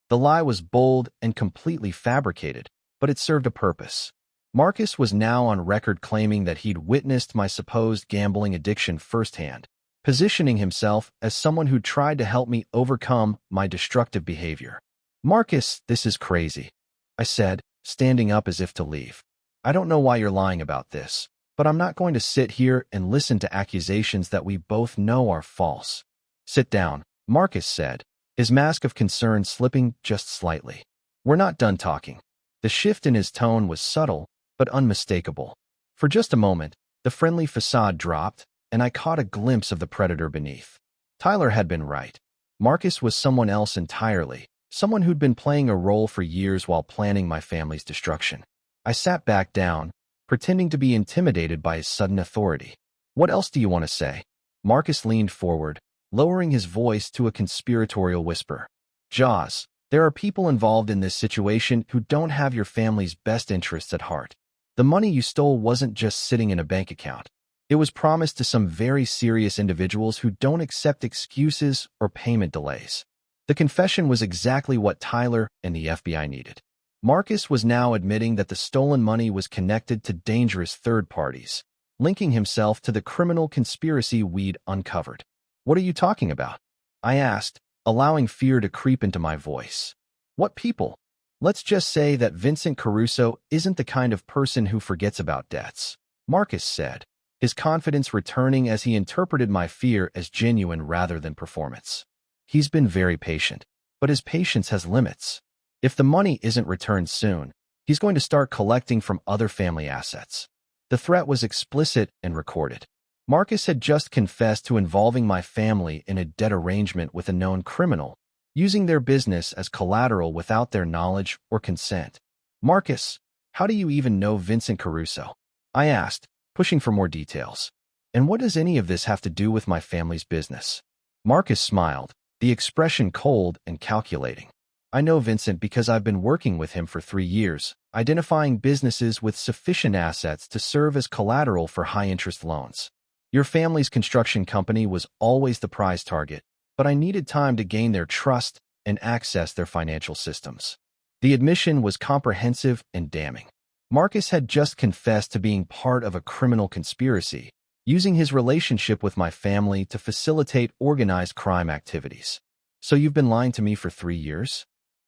S1: The lie was bold and completely fabricated, but it served a purpose. Marcus was now on record claiming that he'd witnessed my supposed gambling addiction firsthand, positioning himself as someone who tried to help me overcome my destructive behavior. "Marcus, this is crazy," I said, standing up as if to leave. "I don't know why you're lying about this, but I'm not going to sit here and listen to accusations that we both know are false." "Sit down," Marcus said, his mask of concern slipping just slightly. "We're not done talking." The shift in his tone was subtle, but unmistakable. For just a moment, the friendly facade dropped, and I caught a glimpse of the predator beneath. Tyler had been right. Marcus was someone else entirely, someone who'd been playing a role for years while planning my family's destruction. I sat back down, pretending to be intimidated by his sudden authority. "What else do you want to say?" Marcus leaned forward, lowering his voice to a conspiratorial whisper. "Jaws, there are people involved in this situation who don't have your family's best interests at heart. The money you stole wasn't just sitting in a bank account. It was promised to some very serious individuals who don't accept excuses or payment delays." The confession was exactly what Tyler and the FBI needed. Marcus was now admitting that the stolen money was connected to dangerous third parties, linking himself to the criminal conspiracy we'd uncovered. "What are you talking about?" I asked, allowing fear to creep into my voice. "What people?" "Let's just say that Vincent Caruso isn't the kind of person who forgets about debts," Marcus said, his confidence returning as he interpreted my fear as genuine rather than performance. "He's been very patient, but his patience has limits. If the money isn't returned soon, he's going to start collecting from other family assets." The threat was explicit and recorded. Marcus had just confessed to involving my family in a debt arrangement with a known criminal, using their business as collateral without their knowledge or consent. "Marcus, how do you even know Vincent Caruso?" I asked, pushing for more details. "And what does any of this have to do with my family's business?" Marcus smiled, the expression cold and calculating. "I know Vincent because I've been working with him for 3 years, identifying businesses with sufficient assets to serve as collateral for high-interest loans. Your family's construction company was always the prize target, but I needed time to gain their trust and access their financial systems." The admission was comprehensive and damning. Marcus had just confessed to being part of a criminal conspiracy, using his relationship with my family to facilitate organized crime activities. So you've been lying to me for 3 years?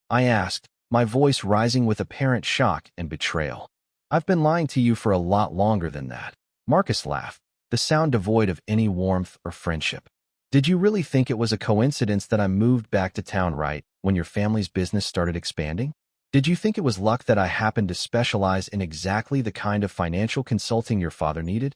S1: I asked, my voice rising with apparent shock and betrayal. I've been lying to you for a lot longer than that. Marcus laughed, the sound devoid of any warmth or friendship. Did you really think it was a coincidence that I moved back to town right when your family's business started expanding? Did you think it was luck that I happened to specialize in exactly the kind of financial consulting your father needed?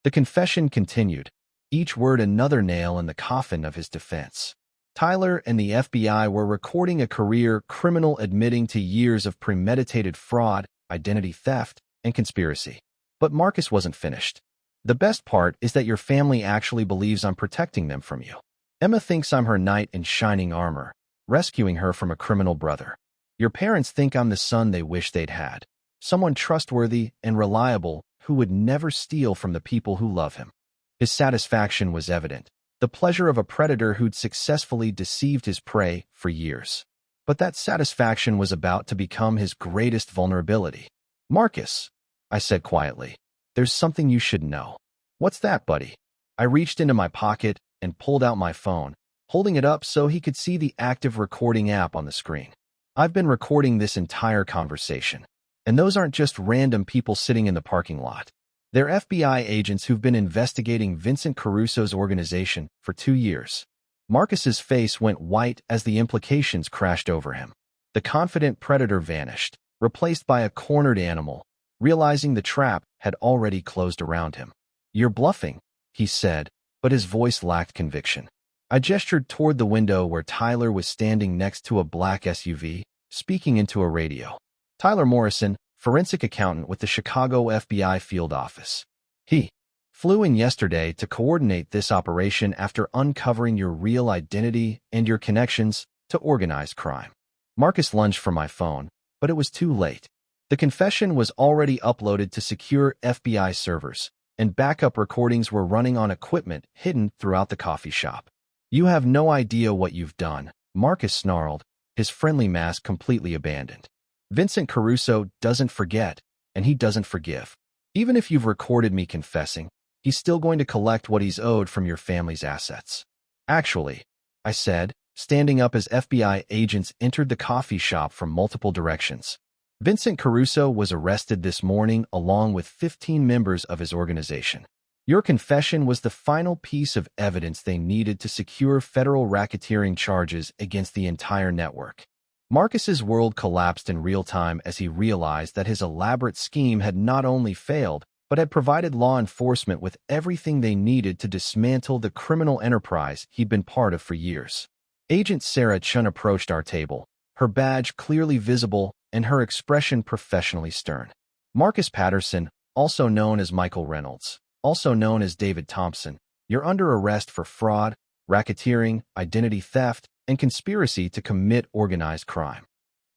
S1: The confession continued, each word another nail in the coffin of his defense. Tyler and the FBI were recording a career criminal admitting to years of premeditated fraud, identity theft, and conspiracy. But Marcus wasn't finished. The best part is that your family actually believes I'm protecting them from you. Emma thinks I'm her knight in shining armor, rescuing her from a criminal brother. Your parents think I'm the son they wish they'd had, someone trustworthy and reliable who would never steal from the people who love him. His satisfaction was evident, the pleasure of a predator who'd successfully deceived his prey for years. But that satisfaction was about to become his greatest vulnerability. Marcus, I said quietly, there's something you should know. What's that, buddy? I reached into my pocket and pulled out my phone, holding it up so he could see the active recording app on the screen. I've been recording this entire conversation. And those aren't just random people sitting in the parking lot. They're FBI agents who've been investigating Vincent Caruso's organization for 2 years. Marcus's face went white as the implications crashed over him. The confident predator vanished, replaced by a cornered animal, realizing the trap had already closed around him. You're bluffing, he said, but his voice lacked conviction. I gestured toward the window where Tyler was standing next to a black SUV, speaking into a radio. Tyler Morrison, forensic accountant with the Chicago FBI field office. He flew in yesterday to coordinate this operation after uncovering your real identity and your connections to organized crime. Marcus lunged for my phone, but it was too late. The confession was already uploaded to secure FBI servers, and backup recordings were running on equipment hidden throughout the coffee shop. You have no idea what you've done, Marcus snarled, his friendly mask completely abandoned. Vincent Caruso doesn't forget, and he doesn't forgive. Even if you've recorded me confessing, he's still going to collect what he's owed from your family's assets. Actually, I said, standing up as FBI agents entered the coffee shop from multiple directions. Vincent Caruso was arrested this morning along with 15 members of his organization. Your confession was the final piece of evidence they needed to secure federal racketeering charges against the entire network. Marcus's world collapsed in real time as he realized that his elaborate scheme had not only failed, but had provided law enforcement with everything they needed to dismantle the criminal enterprise he'd been part of for years. Agent Sarah Chun approached our table, her badge clearly visible and her expression professionally stern. Marcus Patterson, also known as Michael Reynolds, also known as David Thompson, you're under arrest for fraud, racketeering, identity theft, and conspiracy to commit organized crime.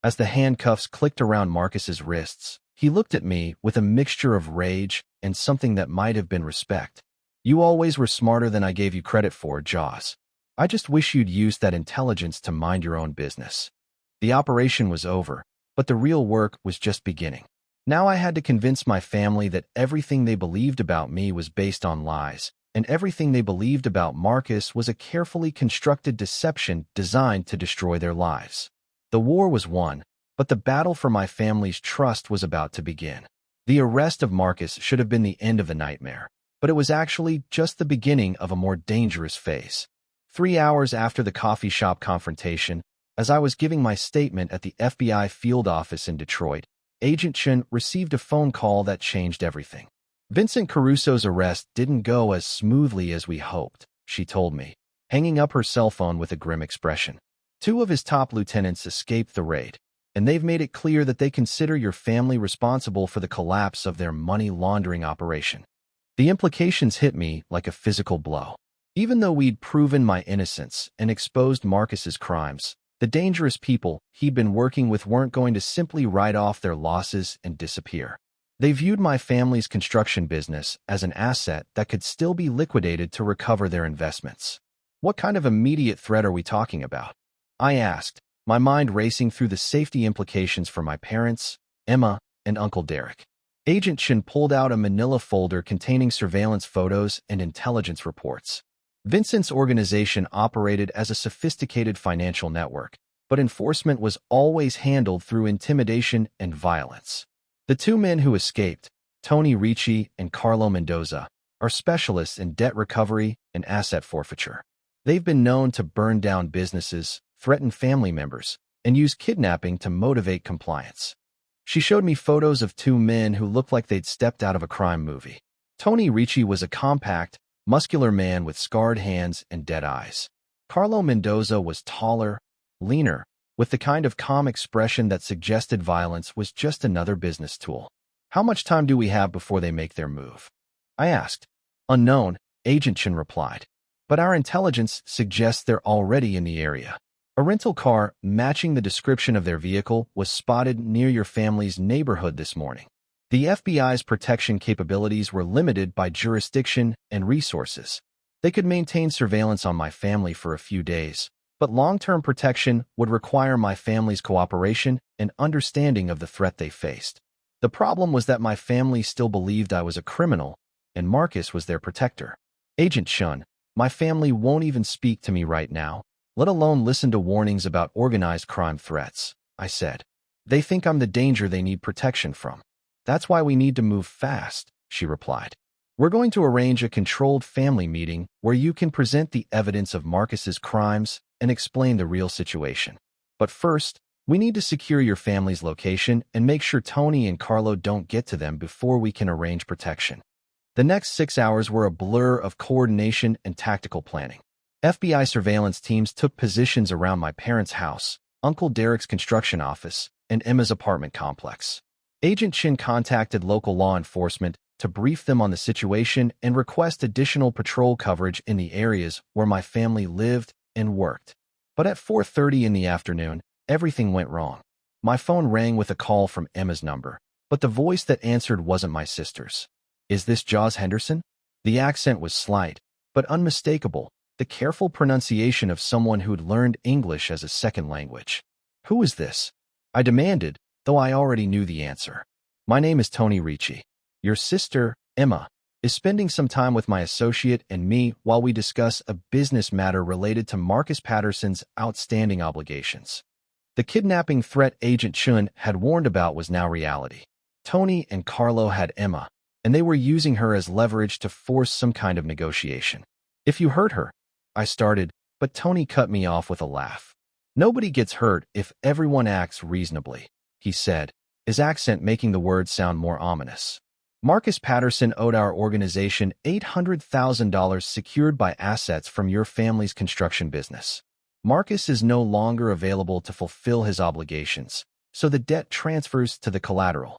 S1: As the handcuffs clicked around Marcus's wrists, he looked at me with a mixture of rage and something that might have been respect. You always were smarter than I gave you credit for, Jaws. I just wish you'd used that intelligence to mind your own business. The operation was over, but the real work was just beginning. Now I had to convince my family that everything they believed about me was based on lies, and everything they believed about Marcus was a carefully constructed deception designed to destroy their lives. The war was won, but the battle for my family's trust was about to begin. The arrest of Marcus should have been the end of the nightmare, but it was actually just the beginning of a more dangerous phase. 3 hours after the coffee shop confrontation, as I was giving my statement at the FBI field office in Detroit, Agent Chun received a phone call that changed everything. Vincent Caruso's arrest didn't go as smoothly as we hoped, she told me, hanging up her cell phone with a grim expression. 2 of his top lieutenants escaped the raid, and they've made it clear that they consider your family responsible for the collapse of their money laundering operation. The implications hit me like a physical blow. Even though we'd proven my innocence and exposed Marcus's crimes, the dangerous people he'd been working with weren't going to simply write off their losses and disappear. They viewed my family's construction business as an asset that could still be liquidated to recover their investments. What kind of immediate threat are we talking about? I asked, my mind racing through the safety implications for my parents, Emma, and Uncle Derek. Agent Shin pulled out a manila folder containing surveillance photos and intelligence reports. Vincent's organization operated as a sophisticated financial network, but enforcement was always handled through intimidation and violence. The two men who escaped, Tony Ricci and Carlo Mendoza, are specialists in debt recovery and asset forfeiture. They've been known to burn down businesses, threaten family members, and use kidnapping to motivate compliance. She showed me photos of two men who looked like they'd stepped out of a crime movie. Tony Ricci was a compact, muscular man with scarred hands and dead eyes. Carlo Mendoza was taller, leaner, with the kind of calm expression that suggested violence was just another business tool. How much time do we have before they make their move? I asked. Unknown, Agent Chen replied. But our intelligence suggests they're already in the area. A rental car matching the description of their vehicle was spotted near your family's neighborhood this morning. The FBI's protection capabilities were limited by jurisdiction and resources. They could maintain surveillance on my family for a few days, but long-term protection would require my family's cooperation and understanding of the threat they faced. The problem was that my family still believed I was a criminal, and Marcus was their protector. Agent Shun, my family won't even speak to me right now, let alone listen to warnings about organized crime threats, I said. They think I'm the danger they need protection from. That's why we need to move fast, she replied. We're going to arrange a controlled family meeting where you can present the evidence of Marcus's crimes and explain the real situation. But first, we need to secure your family's location and make sure Tony and Carlo don't get to them before we can arrange protection. The next 6 hours were a blur of coordination and tactical planning. FBI surveillance teams took positions around my parents' house, Uncle Derek's construction office, and Emma's apartment complex. Agent Chin contacted local law enforcement to brief them on the situation and request additional patrol coverage in the areas where my family lived and worked. But at 4:30 in the afternoon, everything went wrong. My phone rang with a call from Emma's number, but the voice that answered wasn't my sister's. Is this Jaws Henderson? The accent was slight, but unmistakable, the careful pronunciation of someone who'd learned English as a second language. Who is this? I demanded, though I already knew the answer. My name is Tony Ricci. Your sister, Emma, is spending some time with my associate and me while we discuss a business matter related to Marcus Patterson's outstanding obligations. The kidnapping threat Agent Chun had warned about was now reality. Tony and Carlo had Emma, and they were using her as leverage to force some kind of negotiation. If you hurt her, I started, but Tony cut me off with a laugh. Nobody gets hurt if everyone acts reasonably, he said, his accent making the words sound more ominous. Marcus Patterson owed our organization $800,000 secured by assets from your family's construction business. Marcus is no longer available to fulfill his obligations, so the debt transfers to the collateral.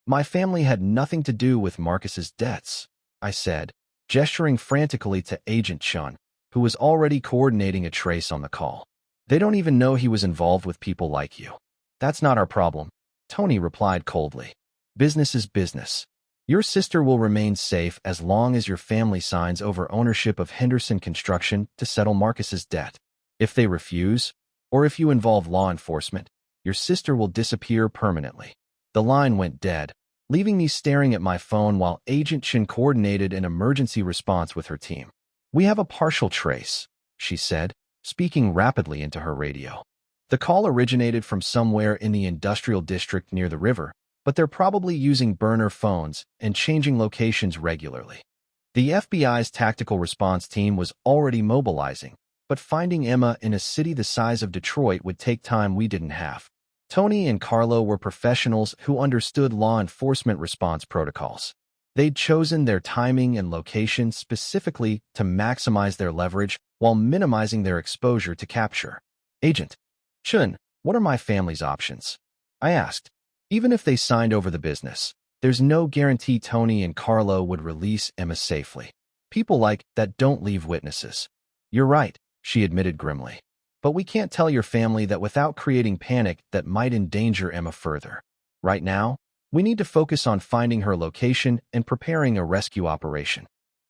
S1: My family had nothing to do with Marcus's debts, I said, gesturing frantically to Agent Chun, who was already coordinating a trace on the call. They don't even know he was involved with people like you. That's not our problem, Tony replied coldly. Business is business. Your sister will remain safe as long as your family signs over ownership of Henderson Construction to settle Marcus's debt. If they refuse, or if you involve law enforcement, your sister will disappear permanently. The line went dead, leaving me staring at my phone while Agent Chin coordinated an emergency response with her team. We have a partial trace, she said, speaking rapidly into her radio. The call originated from somewhere in the industrial district near the river, but they're probably using burner phones and changing locations regularly. The FBI's tactical response team was already mobilizing, but finding Emma in a city the size of Detroit would take time we didn't have. Tony and Carlo were professionals who understood law enforcement response protocols. They'd chosen their timing and location specifically to maximize their leverage while minimizing their exposure to capture. Agent Chun, what are my family's options? I asked. Even if they signed over the business, there's no guarantee Tony and Carlo would release Emma safely. People like that don't leave witnesses. You're right, she admitted grimly. But we can't tell your family that without creating panic that might endanger Emma further. Right now, we need to focus on finding her location and preparing a rescue operation.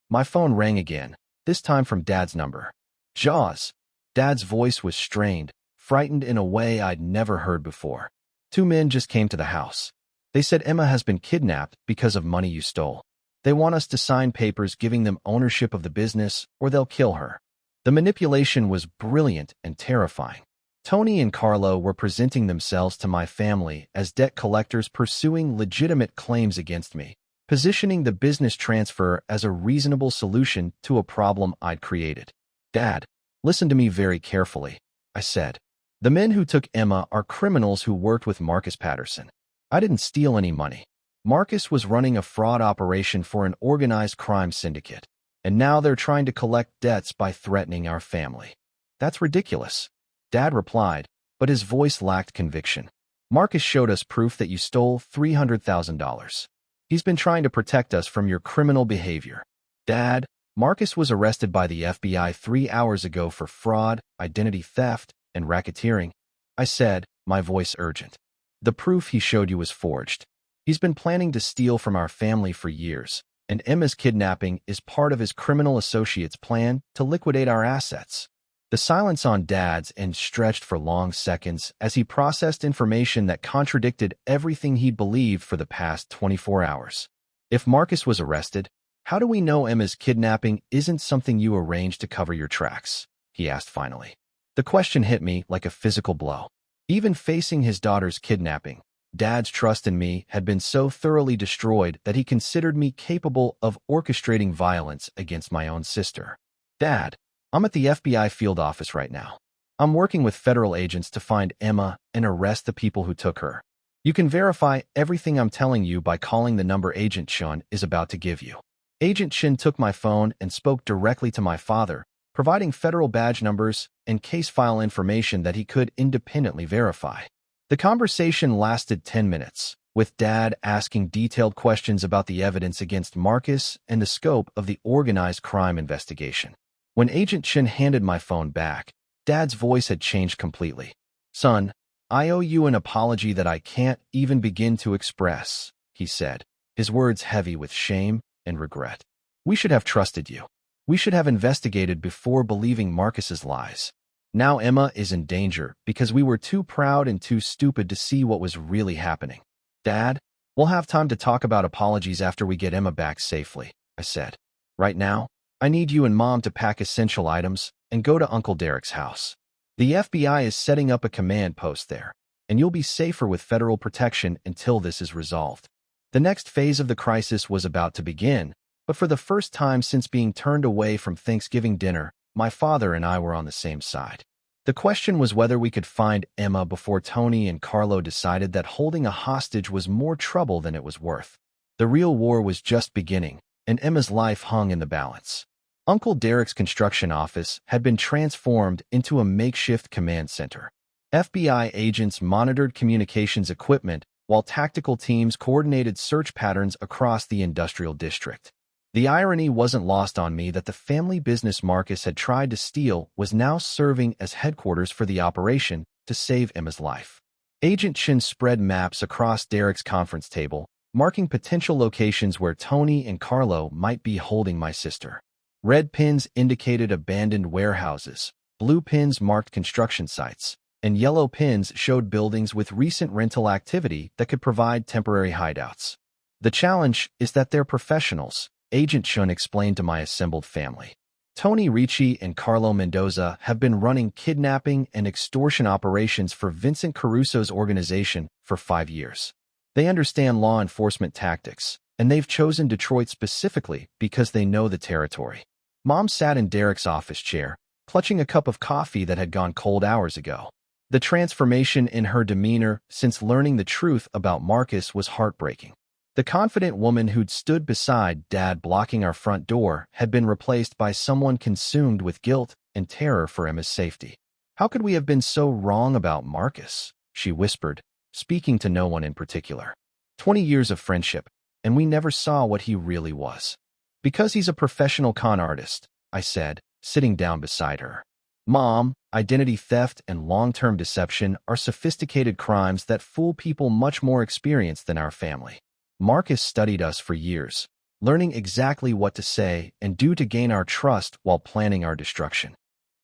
S1: My phone rang again, this time from Dad's number. Jaws. Dad's voice was strained, frightened in a way I'd never heard before. Two men just came to the house. They said Emma has been kidnapped because of money you stole. They want us to sign papers giving them ownership of the business, or they'll kill her. The manipulation was brilliant and terrifying. Tony and Carlo were presenting themselves to my family as debt collectors pursuing legitimate claims against me, positioning the business transfer as a reasonable solution to a problem I'd created. Dad, listen to me very carefully, I said. The men who took Emma are criminals who worked with Marcus Patterson. I didn't steal any money. Marcus was running a fraud operation for an organized crime syndicate, and now they're trying to collect debts by threatening our family. That's ridiculous, Dad replied, but his voice lacked conviction. Marcus showed us proof that you stole $300,000. He's been trying to protect us from your criminal behavior. Dad, Marcus was arrested by the FBI 3 hours ago for fraud, identity theft, and racketeering, I said, my voice urgent. The proof he showed you was forged. He's been planning to steal from our family for years, and Emma's kidnapping is part of his criminal associate's plan to liquidate our assets. The silence on Dad's end stretched for long seconds as he processed information that contradicted everything he'd believed for the past 24 hours. If Marcus was arrested, how do we know Emma's kidnapping isn't something you arranged to cover your tracks? He asked finally. The question hit me like a physical blow. Even facing his daughter's kidnapping, Dad's trust in me had been so thoroughly destroyed that he considered me capable of orchestrating violence against my own sister. Dad, I'm at the FBI field office right now. I'm working with federal agents to find Emma and arrest the people who took her. You can verify everything I'm telling you by calling the number Agent Chun is about to give you. Agent Chin took my phone and spoke directly to my father, providing federal badge numbers and case file information that he could independently verify. The conversation lasted 10 minutes, with Dad asking detailed questions about the evidence against Marcus and the scope of the organized crime investigation. When Agent Chin handed my phone back, Dad's voice had changed completely. Son, I owe you an apology that I can't even begin to express, he said, his words heavy with shame and regret. We should have trusted you. We should have investigated before believing Marcus's lies. Now Emma is in danger because we were too proud and too stupid to see what was really happening. Dad, we'll have time to talk about apologies after we get Emma back safely, I said. Right now, I need you and Mom to pack essential items and go to Uncle Derek's house. The FBI is setting up a command post there, and you'll be safer with federal protection until this is resolved. The next phase of the crisis was about to begin, but for the first time since being turned away from Thanksgiving dinner, my father and I were on the same side. The question was whether we could find Emma before Tony and Carlo decided that holding a hostage was more trouble than it was worth. The real war was just beginning, and Emma's life hung in the balance. Uncle Derek's construction office had been transformed into a makeshift command center. FBI agents monitored communications equipment while tactical teams coordinated search patterns across the industrial district. The irony wasn't lost on me that the family business Marcus had tried to steal was now serving as headquarters for the operation to save Emma's life. Agent Chin spread maps across Derek's conference table, marking potential locations where Tony and Carlo might be holding my sister. Red pins indicated abandoned warehouses, blue pins marked construction sites, and yellow pins showed buildings with recent rental activity that could provide temporary hideouts. The challenge is that they're professionals, Agent Chun explained to my assembled family. Tony Ricci and Carlo Mendoza have been running kidnapping and extortion operations for Vincent Caruso's organization for 5 years. They understand law enforcement tactics, and they've chosen Detroit specifically because they know the territory. Mom sat in Derek's office chair, clutching a cup of coffee that had gone cold hours ago. The transformation in her demeanor since learning the truth about Marcus was heartbreaking. The confident woman who'd stood beside Dad blocking our front door had been replaced by someone consumed with guilt and terror for Emma's safety. How could we have been so wrong about Marcus? She whispered, speaking to no one in particular. 20 years of friendship, and we never saw what he really was. Because he's a professional con artist, I said, sitting down beside her. Mom, identity theft and long-term deception are sophisticated crimes that fool people much more experienced than our family. Marcus studied us for years, learning exactly what to say and do to gain our trust while planning our destruction.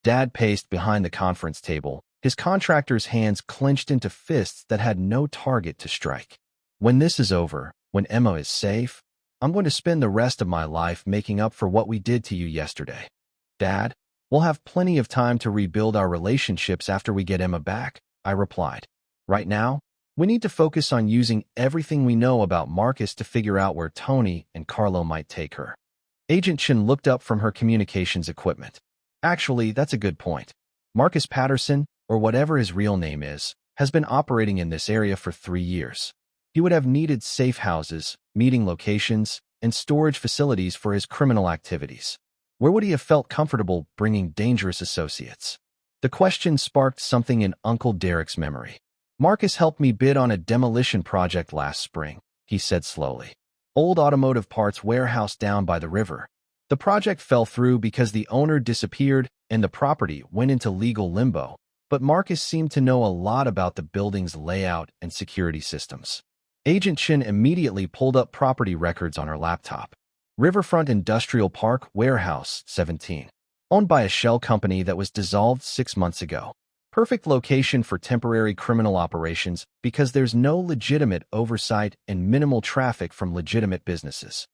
S1: Dad paced behind the conference table, his contractor's hands clenched into fists that had no target to strike. When this is over, when Emma is safe, I'm going to spend the rest of my life making up for what we did to you yesterday. Dad, we'll have plenty of time to rebuild our relationships after we get Emma back, I replied. Right now, we need to focus on using everything we know about Marcus to figure out where Tony and Carlo might take her. Agent Chen looked up from her communications equipment. Actually, that's a good point. Marcus Patterson, or whatever his real name is, has been operating in this area for 3 years. He would have needed safe houses, meeting locations, and storage facilities for his criminal activities. Where would he have felt comfortable bringing dangerous associates? The question sparked something in Uncle Derek's memory. Marcus helped me bid on a demolition project last spring, he said slowly. Old automotive parts warehouse down by the river. The project fell through because the owner disappeared and the property went into legal limbo, but Marcus seemed to know a lot about the building's layout and security systems. Agent Chin immediately pulled up property records on her laptop. Riverfront Industrial Park Warehouse, 17. Owned by a shell company that was dissolved 6 months ago. Perfect location for temporary criminal operations because there's no legitimate oversight and minimal traffic from legitimate businesses.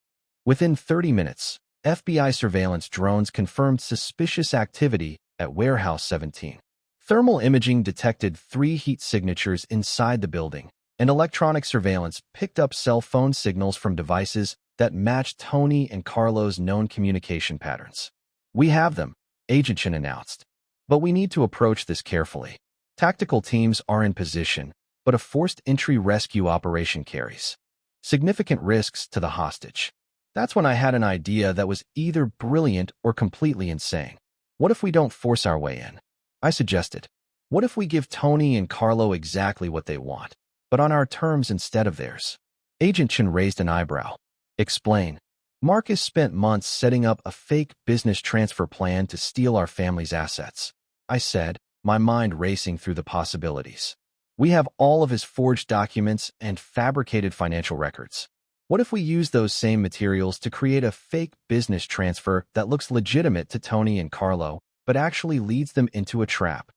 S1: Within 30 minutes, FBI surveillance drones confirmed suspicious activity at Warehouse 17. Thermal imaging detected 3 heat signatures inside the building, and electronic surveillance picked up cell phone signals from devices that matched Tony and Carlo's known communication patterns. We have them, Agent Chin announced. But we need to approach this carefully. Tactical teams are in position, but a forced entry rescue operation carries significant risks to the hostage. That's when I had an idea that was either brilliant or completely insane. What if we don't force our way in? I suggested. What if we give Tony and Carlo exactly what they want, but on our terms instead of theirs? Agent Chin raised an eyebrow. Explain. Marcus spent months setting up a fake business transfer plan to steal our family's assets. I said, my mind racing through the possibilities. We have all of his forged documents and fabricated financial records. What if we use those same materials to create a fake business transfer that looks legitimate to Tony and Carlo, but actually leads them into a trap?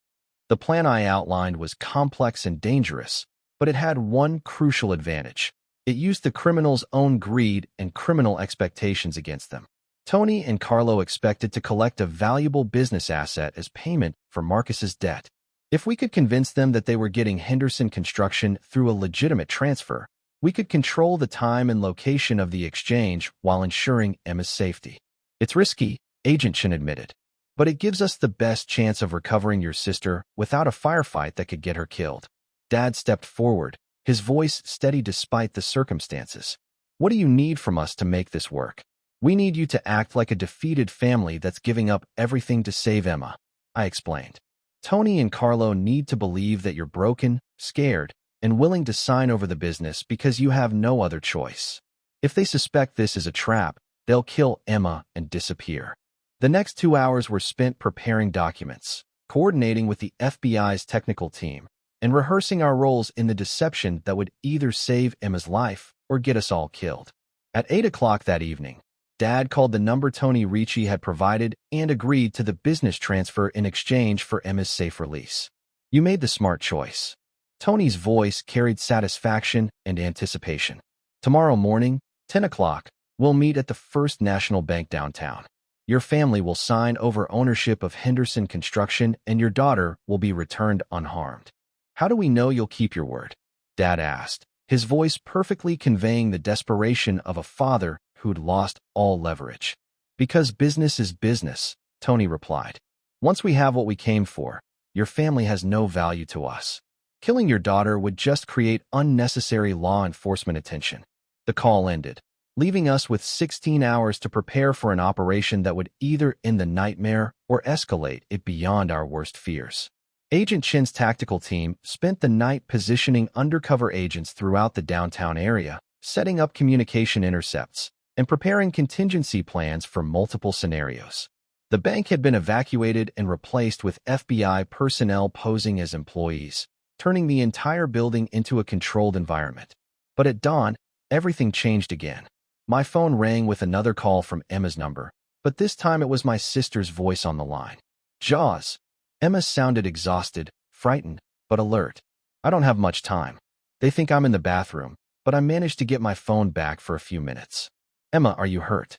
S1: The plan I outlined was complex and dangerous, but it had one crucial advantage. It used the criminals' own greed and criminal expectations against them. Tony and Carlo expected to collect a valuable business asset as payment for Marcus's debt. If we could convince them that they were getting Henderson Construction through a legitimate transfer, we could control the time and location of the exchange while ensuring Emma's safety. It's risky, Agent Chin admitted, but it gives us the best chance of recovering your sister without a firefight that could get her killed. Dad stepped forward, his voice steady despite the circumstances. What do you need from us to make this work? We need you to act like a defeated family that's giving up everything to save Emma, I explained. Tony and Carlo need to believe that you're broken, scared, and willing to sign over the business because you have no other choice. If they suspect this is a trap, they'll kill Emma and disappear. The next 2 hours were spent preparing documents, coordinating with the FBI's technical team, and rehearsing our roles in the deception that would either save Emma's life or get us all killed. At 8 o'clock that evening, Dad called the number Tony Ricci had provided and agreed to the business transfer in exchange for Emma's safe release. You made the smart choice. Tony's voice carried satisfaction and anticipation. Tomorrow morning, 10 o'clock, we'll meet at the First National Bank downtown. Your family will sign over ownership of Henderson Construction and your daughter will be returned unharmed. How do we know you'll keep your word? Dad asked, his voice perfectly conveying the desperation of a father who'd lost all leverage. Because business is business, Tony replied. Once we have what we came for, your family has no value to us. Killing your daughter would just create unnecessary law enforcement attention. The call ended, leaving us with 16 hours to prepare for an operation that would either end the nightmare or escalate it beyond our worst fears. Agent Chin's tactical team spent the night positioning undercover agents throughout the downtown area, setting up communication intercepts, and preparing contingency plans for multiple scenarios. The bank had been evacuated and replaced with FBI personnel posing as employees, turning the entire building into a controlled environment. But at dawn, everything changed again. My phone rang with another call from Emma's number, but this time it was my sister's voice on the line. Jaws. Emma sounded exhausted, frightened, but alert. I don't have much time. They think I'm in the bathroom, but I managed to get my phone back for a few minutes. Emma, are you hurt?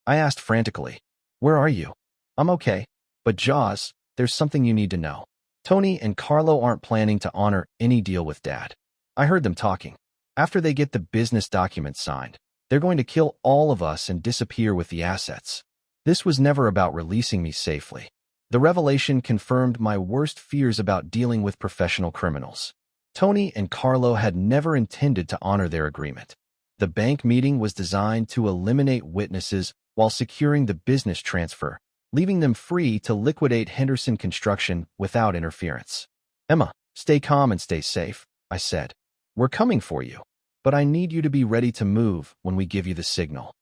S1: I asked frantically. Where are you? I'm okay. But Jaws, there's something you need to know. Tony and Carlo aren't planning to honor any deal with Dad. I heard them talking. After they get the business documents signed, they're going to kill all of us and disappear with the assets. This was never about releasing me safely. The revelation confirmed my worst fears about dealing with professional criminals. Tony and Carlo had never intended to honor their agreement. The bank meeting was designed to eliminate witnesses while securing the business transfer, leaving them free to liquidate Henderson Construction without interference. Emma, stay calm and stay safe, I said. We're coming for you, but I need you to be ready to move when we give you the signal.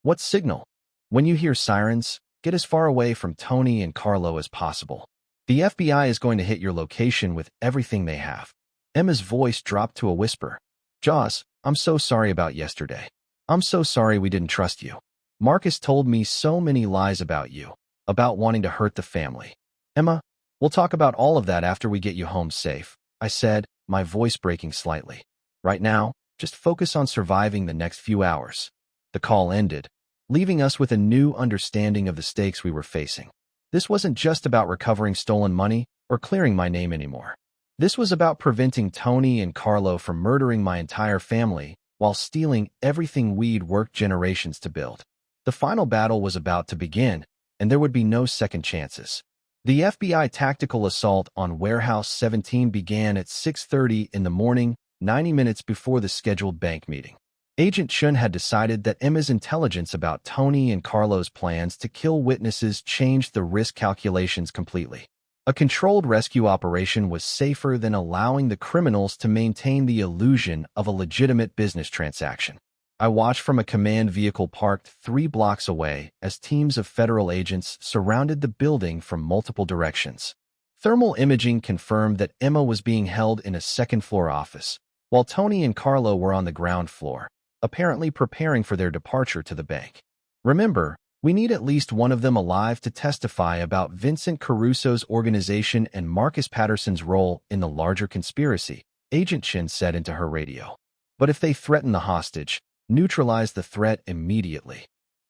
S1: What signal? When you hear sirens, get as far away from Tony and Carlo as possible. The FBI is going to hit your location with everything they have. Emma's voice dropped to a whisper. Jaws, I'm so sorry about yesterday. I'm so sorry we didn't trust you. Marcus told me so many lies about you, about wanting to hurt the family. Emma, we'll talk about all of that after we get you home safe, I said, my voice breaking slightly. Right now, just focus on surviving the next few hours. The call ended, leaving us with a new understanding of the stakes we were facing. This wasn't just about recovering stolen money or clearing my name anymore. This was about preventing Tony and Carlo from murdering my entire family while stealing everything we'd worked generations to build. The final battle was about to begin, and there would be no second chances. The FBI tactical assault on Warehouse 17 began at 6:30 in the morning, 90 minutes before the scheduled bank meeting. Agent Chun had decided that Emma's intelligence about Tony and Carlo's plans to kill witnesses changed the risk calculations completely. A controlled rescue operation was safer than allowing the criminals to maintain the illusion of a legitimate business transaction. I watched from a command vehicle parked 3 blocks away as teams of federal agents surrounded the building from multiple directions. Thermal imaging confirmed that Emma was being held in a second-floor office, while Tony and Carlo were on the ground floor, apparently preparing for their departure to the bank. Remember, we need at least one of them alive to testify about Vincent Caruso's organization and Marcus Patterson's role in the larger conspiracy, Agent Chin said into her radio. But if they threaten the hostage, neutralize the threat immediately.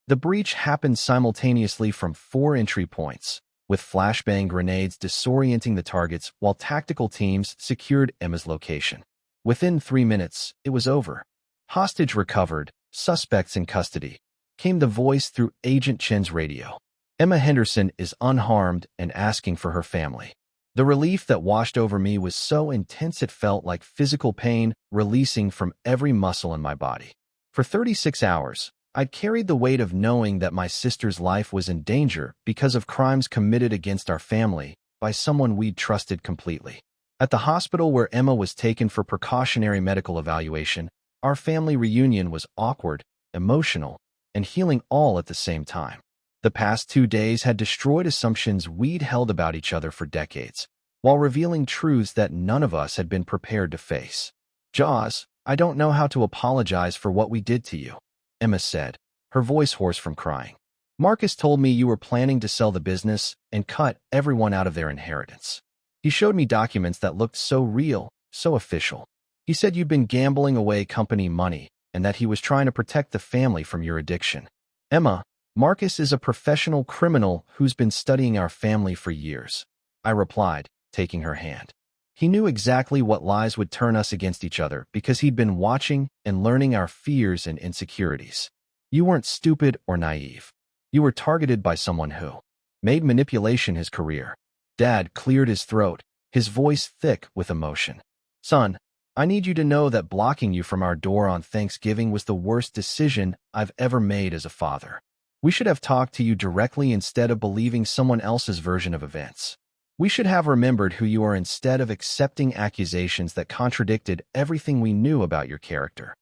S1: The breach happened simultaneously from 4 entry points, with flashbang grenades disorienting the targets while tactical teams secured Emma's location. Within 3 minutes, it was over. Hostage recovered, suspects in custody, came the voice through Agent Chen's radio. Emma Henderson is unharmed and asking for her family. The relief that washed over me was so intense it felt like physical pain releasing from every muscle in my body. For 36 hours, I'd carried the weight of knowing that my sister's life was in danger because of crimes committed against our family by someone we'd trusted completely. At the hospital where Emma was taken for precautionary medical evaluation, our family reunion was awkward, emotional, and healing all at the same time. The past 2 days had destroyed assumptions we'd held about each other for decades, while revealing truths that none of us had been prepared to face. Jaws, I don't know how to apologize for what we did to you, Emma said, her voice hoarse from crying. Marcus told me you were planning to sell the business and cut everyone out of their inheritance. He showed me documents that looked so real, so official. He said you'd been gambling away company money and that he was trying to protect the family from your addiction. Emma, Marcus is a professional criminal who's been studying our family for years, I replied, taking her hand. He knew exactly what lies would turn us against each other because he'd been watching and learning our fears and insecurities. You weren't stupid or naive. You were targeted by someone who made manipulation his career. Dad cleared his throat, his voice thick with emotion. Son, I need you to know that blocking you from our door on Thanksgiving was the worst decision I've ever made as a father. We should have talked to you directly instead of believing someone else's version of events. We should have remembered who you are instead of accepting accusations that contradicted everything we knew about your character.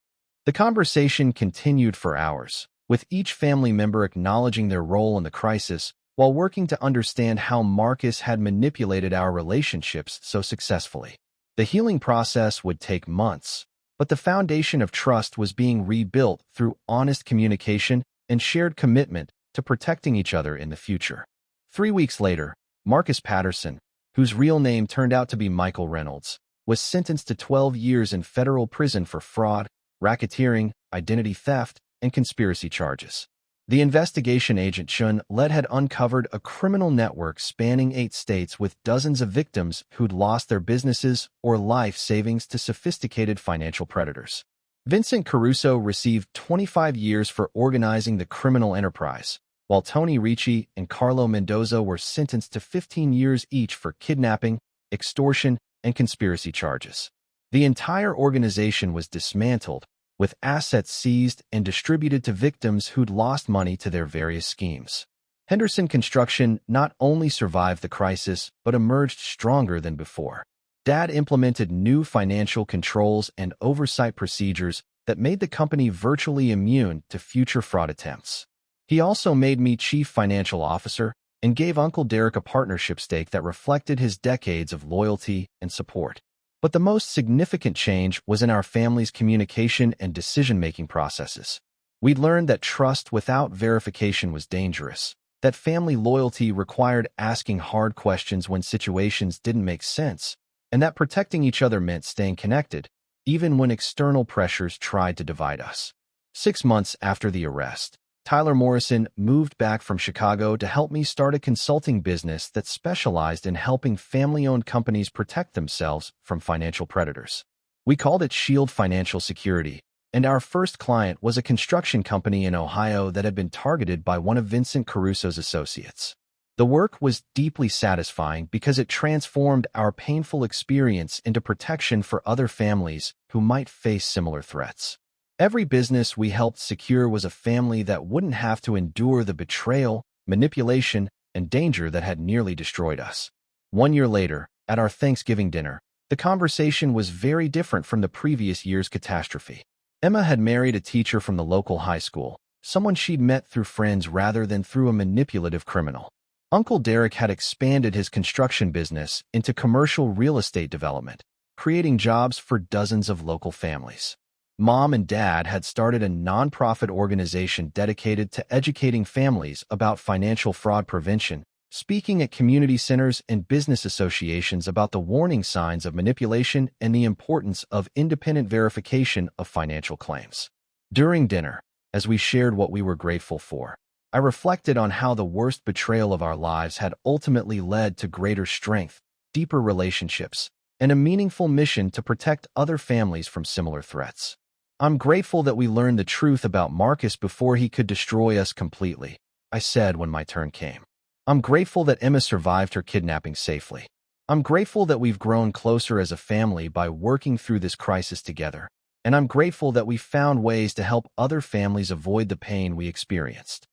S1: The conversation continued for hours, with each family member acknowledging their role in the crisis while working to understand how Marcus had manipulated our relationships so successfully. The healing process would take months, but the foundation of trust was being rebuilt through honest communication and shared commitment to protecting each other in the future. 3 weeks later, Marcus Patterson, whose real name turned out to be Michael Reynolds, was sentenced to 12 years in federal prison for fraud, racketeering, identity theft, and conspiracy charges. The investigation agent Chun led had uncovered a criminal network spanning 8 states with dozens of victims who'd lost their businesses or life savings to sophisticated financial predators. Vincent Caruso received 25 years for organizing the criminal enterprise, while Tony Ricci and Carlo Mendoza were sentenced to 15 years each for kidnapping, extortion, and conspiracy charges. The entire organization was dismantled, with assets seized and distributed to victims who'd lost money to their various schemes. Henderson Construction not only survived the crisis, but emerged stronger than before. Dad implemented new financial controls and oversight procedures that made the company virtually immune to future fraud attempts. He also made me chief financial officer and gave Uncle Derek a partnership stake that reflected his decades of loyalty and support. But the most significant change was in our family's communication and decision-making processes. We'd learned that trust without verification was dangerous, that family loyalty required asking hard questions when situations didn't make sense, and that protecting each other meant staying connected, even when external pressures tried to divide us. 6 months after the arrest, Tyler Morrison moved back from Chicago to help me start a consulting business that specialized in helping family-owned companies protect themselves from financial predators. We called it Shield Financial Security, and our first client was a construction company in Ohio that had been targeted by one of Vincent Caruso's associates. The work was deeply satisfying because it transformed our painful experience into protection for other families who might face similar threats. Every business we helped secure was a family that wouldn't have to endure the betrayal, manipulation, and danger that had nearly destroyed us. 1 year later, at our Thanksgiving dinner, the conversation was very different from the previous year's catastrophe. Emma had married a teacher from the local high school, someone she'd met through friends rather than through a manipulative criminal. Uncle Derek had expanded his construction business into commercial real estate development, creating jobs for dozens of local families. Mom and Dad had started a nonprofit organization dedicated to educating families about financial fraud prevention, speaking at community centers and business associations about the warning signs of manipulation and the importance of independent verification of financial claims. During dinner, as we shared what we were grateful for, I reflected on how the worst betrayal of our lives had ultimately led to greater strength, deeper relationships, and a meaningful mission to protect other families from similar threats. I'm grateful that we learned the truth about Marcus before he could destroy us completely, I said when my turn came. I'm grateful that Emma survived her kidnapping safely. I'm grateful that we've grown closer as a family by working through this crisis together, and I'm grateful that we found ways to help other families avoid the pain we experienced.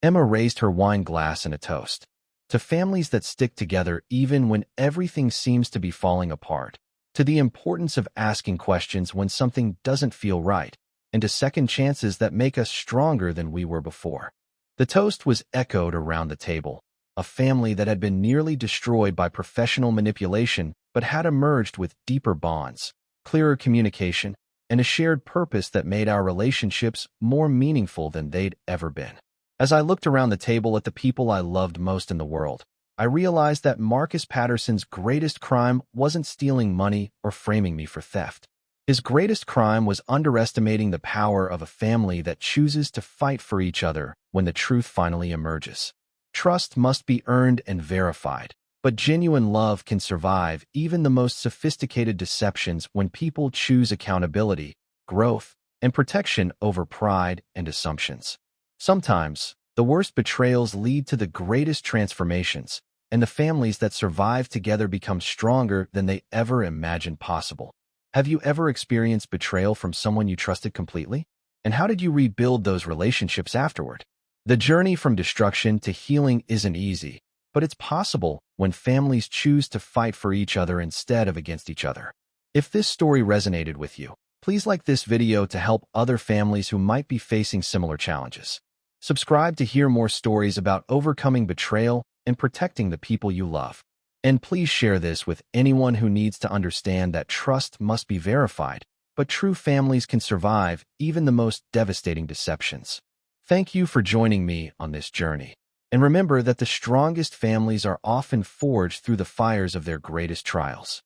S1: Emma raised her wine glass in a toast. To families that stick together even when everything seems to be falling apart. To the importance of asking questions when something doesn't feel right, and to second chances that make us stronger than we were before. The toast was echoed around the table, a family that had been nearly destroyed by professional manipulation but had emerged with deeper bonds, clearer communication, and a shared purpose that made our relationships more meaningful than they'd ever been. As I looked around the table at the people I loved most in the world, I realized that Marcus Patterson's greatest crime wasn't stealing money or framing me for theft. His greatest crime was underestimating the power of a family that chooses to fight for each other when the truth finally emerges. Trust must be earned and verified, but genuine love can survive even the most sophisticated deceptions when people choose accountability, growth, and protection over pride and assumptions. Sometimes, the worst betrayals lead to the greatest transformations, and the families that survive together become stronger than they ever imagined possible. Have you ever experienced betrayal from someone you trusted completely? And how did you rebuild those relationships afterward? The journey from destruction to healing isn't easy, but it's possible when families choose to fight for each other instead of against each other. If this story resonated with you, please like this video to help other families who might be facing similar challenges. Subscribe to hear more stories about overcoming betrayal and protecting the people you love. And please share this with anyone who needs to understand that trust must be verified, but true families can survive even the most devastating deceptions. Thank you for joining me on this journey. And remember that the strongest families are often forged through the fires of their greatest trials.